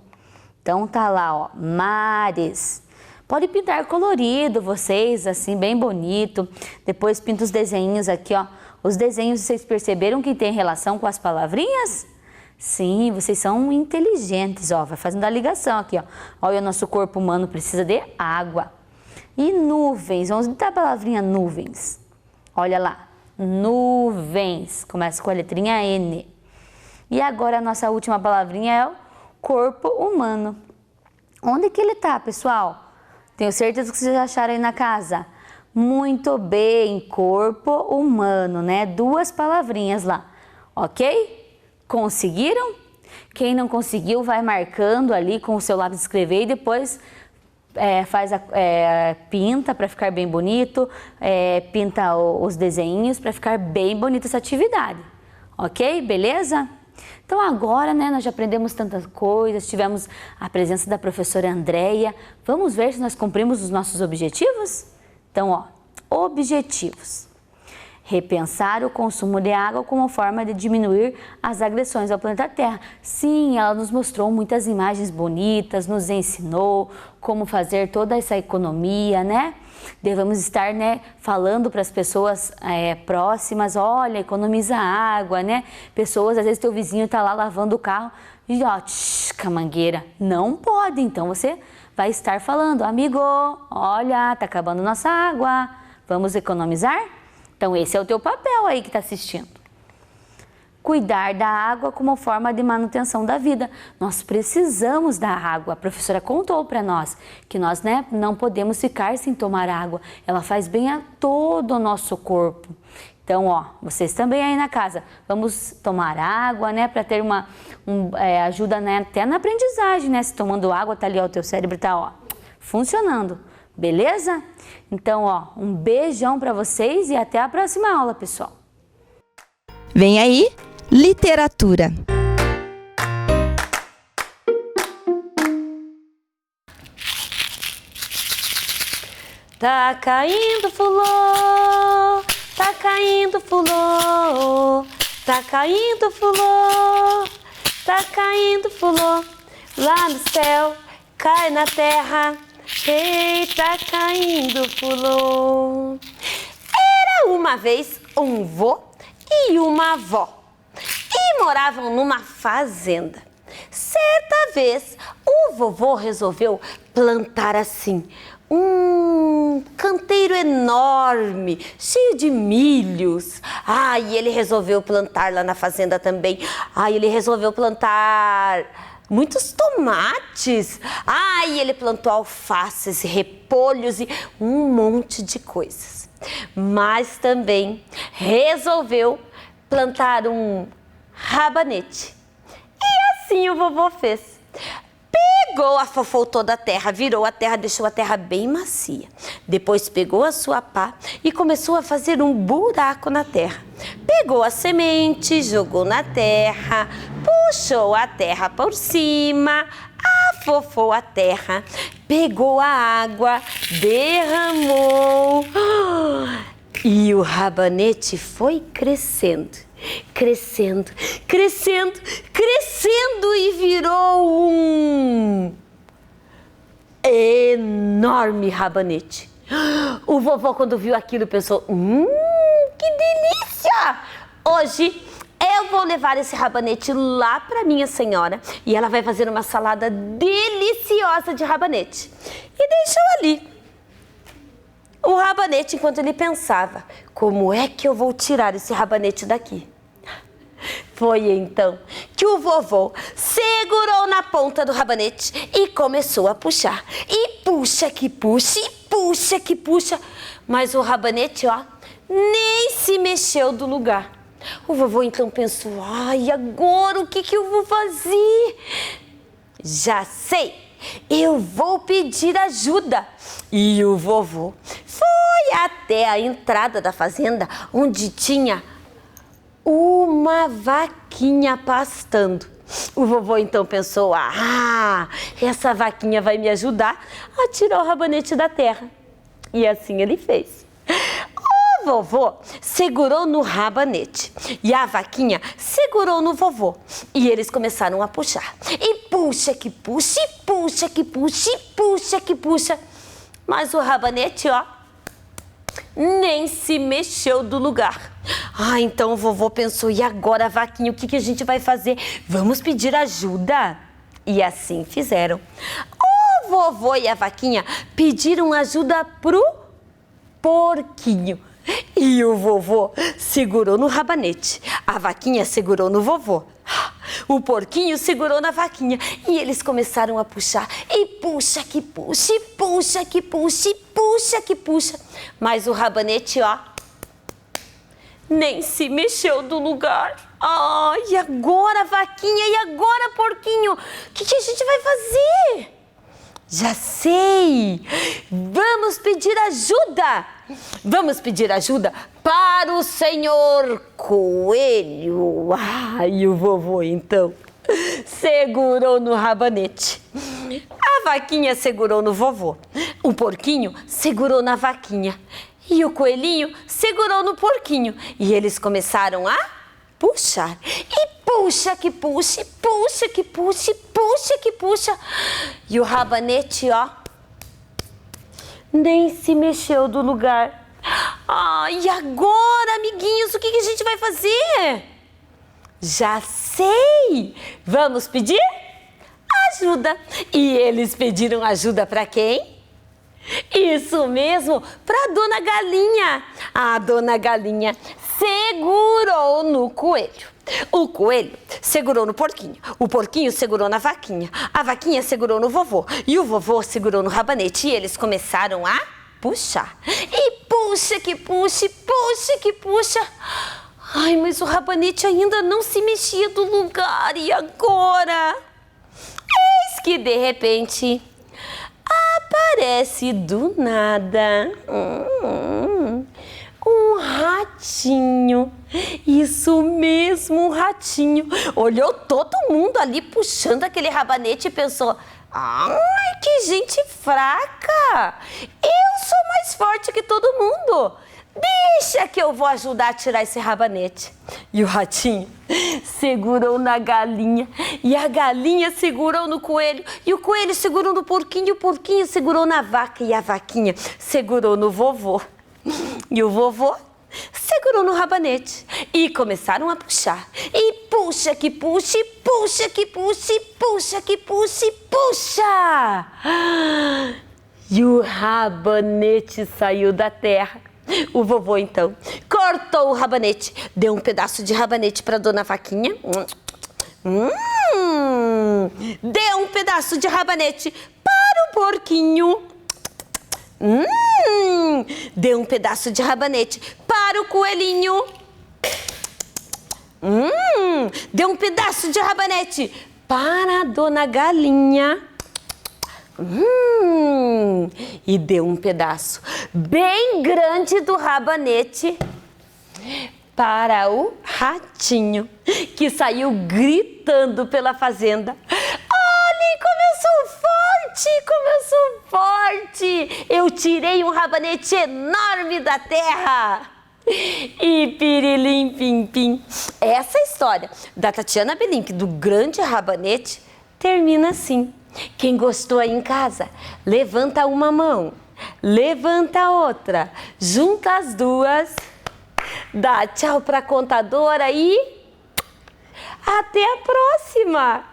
Então tá lá, mares. Pode pintar colorido vocês, assim, bem bonito. Depois pinta os desenhos aqui, Os desenhos, vocês perceberam que tem relação com as palavrinhas? Sim, vocês são inteligentes, vai fazendo a ligação aqui, Olha, o nosso corpo humano precisa de água. E nuvens, onde está a palavrinha nuvens? Olha lá, nuvens, começa com a letrinha N. E agora a nossa última palavrinha é o corpo humano. Onde que ele está, pessoal? Tenho certeza que vocês já acharam aí na casa. Muito bem, corpo humano, né? 2 palavrinhas lá, ok? Conseguiram? Quem não conseguiu vai marcando ali com o seu lápis de escrever e depois pinta para ficar bem bonito, pinta os desenhos para ficar bem bonita essa atividade, ok? Beleza? Então agora, né, nós já aprendemos tantas coisas, tivemos a presença da professora Andréia. Vamos ver se nós cumprimos os nossos objetivos? Então, objetivos. Repensar o consumo de água como forma de diminuir as agressões ao planeta Terra. Sim, ela nos mostrou muitas imagens bonitas, nos ensinou como fazer toda essa economia, né? Devemos estar, falando para as pessoas próximas, olha, economiza água, né? Pessoas, às vezes teu vizinho está lá lavando o carro e, com a mangueira. Não pode, então você vai estar falando, amigo, olha, tá acabando nossa água, vamos economizar? Então esse é o teu papel aí que está assistindo. Cuidar da água como forma de manutenção da vida. Nós precisamos da água. A professora contou para nós que nós, não podemos ficar sem tomar água. Ela faz bem a todo o nosso corpo. Então, vocês também aí na casa, vamos tomar água, para ter ajuda, até na aprendizagem, Se tomando água, tá ali, o teu cérebro tá, funcionando. Beleza? Então, um beijão para vocês e até a próxima aula, pessoal. Vem aí, literatura. Tá caindo fulô, tá caindo fulô, tá caindo fulô, tá caindo fulô. Lá no céu, cai na terra, ei, tá caindo fulô. Era uma vez um vô e uma avó e moravam numa fazenda. Certa vez, o vovô resolveu plantar assim um canteiro enorme, cheio de milhos. E ele resolveu plantar lá na fazenda também. Ele resolveu plantar muitos tomates. E ele plantou alfaces, repolhos e um monte de coisas. Mas também resolveu plantar um rabanete. E assim o vovô fez. Pegou, afofou toda a terra, virou a terra, deixou a terra bem macia. Depois pegou a sua pá e começou a fazer um buraco na terra. Pegou a semente, jogou na terra, puxou a terra por cima, afofou a terra, pegou a água, derramou e o rabanete foi crescendo. crescendo, crescendo, crescendo e virou um enorme rabanete. O vovô, quando viu aquilo, pensou, que delícia! Hoje eu vou levar esse rabanete lá para minha senhora e ela vai fazer uma salada deliciosa de rabanete. E deixou ali o rabanete enquanto ele pensava, como é que eu vou tirar esse rabanete daqui? Foi então que o vovô segurou na ponta do rabanete e começou a puxar. E puxa que puxa, e puxa que puxa. Mas o rabanete, ó, nem se mexeu do lugar. O vovô então pensou, ai, agora o que eu vou fazer? Já sei, eu vou pedir ajuda. E o vovô foi até a entrada da fazenda, onde tinha uma vaquinha pastando. O vovô então pensou, essa vaquinha vai me ajudar a tirar o rabanete da terra. E assim ele fez. O vovô segurou no rabanete e a vaquinha segurou no vovô. E eles começaram a puxar. E puxa que puxa, e puxa que puxa, e puxa que puxa. Mas o rabanete, ó, nem se mexeu do lugar. Então o vovô pensou, e agora, vaquinha, o que a gente vai fazer? Vamos pedir ajuda. E assim fizeram. O vovô e a vaquinha pediram ajuda pro porquinho. E o vovô segurou no rabanete. A vaquinha segurou no vovô. O porquinho segurou na vaquinha e eles começaram a puxar. E puxa que puxa, e puxa que puxa, e puxa que puxa. Mas o rabanete, ó, nem se mexeu do lugar. E agora, vaquinha? E agora, porquinho? O que a gente vai fazer? Já sei! Vamos pedir ajuda! Vamos pedir ajuda para o senhor Coelho. E o vovô, então, segurou no rabanete. A vaquinha segurou no vovô. O porquinho segurou na vaquinha. E o coelhinho segurou no porquinho. E eles começaram a puxar. E puxa que puxa, e puxa que puxa, e puxa que puxa. E o rabanete, ó, nem se mexeu do lugar. E agora, amiguinhos, o que a gente vai fazer? Já sei! Vamos pedir ajuda. E eles pediram ajuda para quem? Isso mesmo, para Dona Galinha. A Dona Galinha segurou no coelho. O coelho segurou no porquinho. O porquinho segurou na vaquinha. A vaquinha segurou no vovô. E o vovô segurou no rabanete. E eles começaram a puxar. E puxa que puxa, e puxa que puxa. Mas o rabanete ainda não se mexia do lugar. E agora? Eis que de repente aparece do nada um ratinho. Isso mesmo, um ratinho. Olhou todo mundo ali puxando aquele rabanete e pensou, que gente fraca. Eu sou mais forte que todo mundo. Deixa que eu vou ajudar a tirar esse rabanete. E o ratinho segurou na galinha. E a galinha segurou no coelho. E o coelho segurou no porquinho. E o porquinho segurou na vaca. E a vaquinha segurou no vovô. E o vovô segurou no rabanete. E começaram a puxar. E puxa que puxa, e puxa que puxa, e puxa que puxa, e puxa. E o rabanete saiu da terra. O vovô, então, cortou o rabanete, deu um pedaço de rabanete para Dona Vaquinha. Deu um pedaço de rabanete para o porquinho. Deu um pedaço de rabanete para o coelhinho. Deu um pedaço de rabanete para a Dona Galinha. E deu um pedaço bem grande do rabanete para o ratinho, que saiu gritando pela fazenda. Olhem como eu sou forte, como eu sou forte! Eu tirei um rabanete enorme da terra. E pirilim pim pim. Essa história da Tatiana Belink do grande rabanete termina assim. Quem gostou aí em casa, levanta uma mão, levanta a outra, junta as duas, dá tchau pra contadora e até a próxima!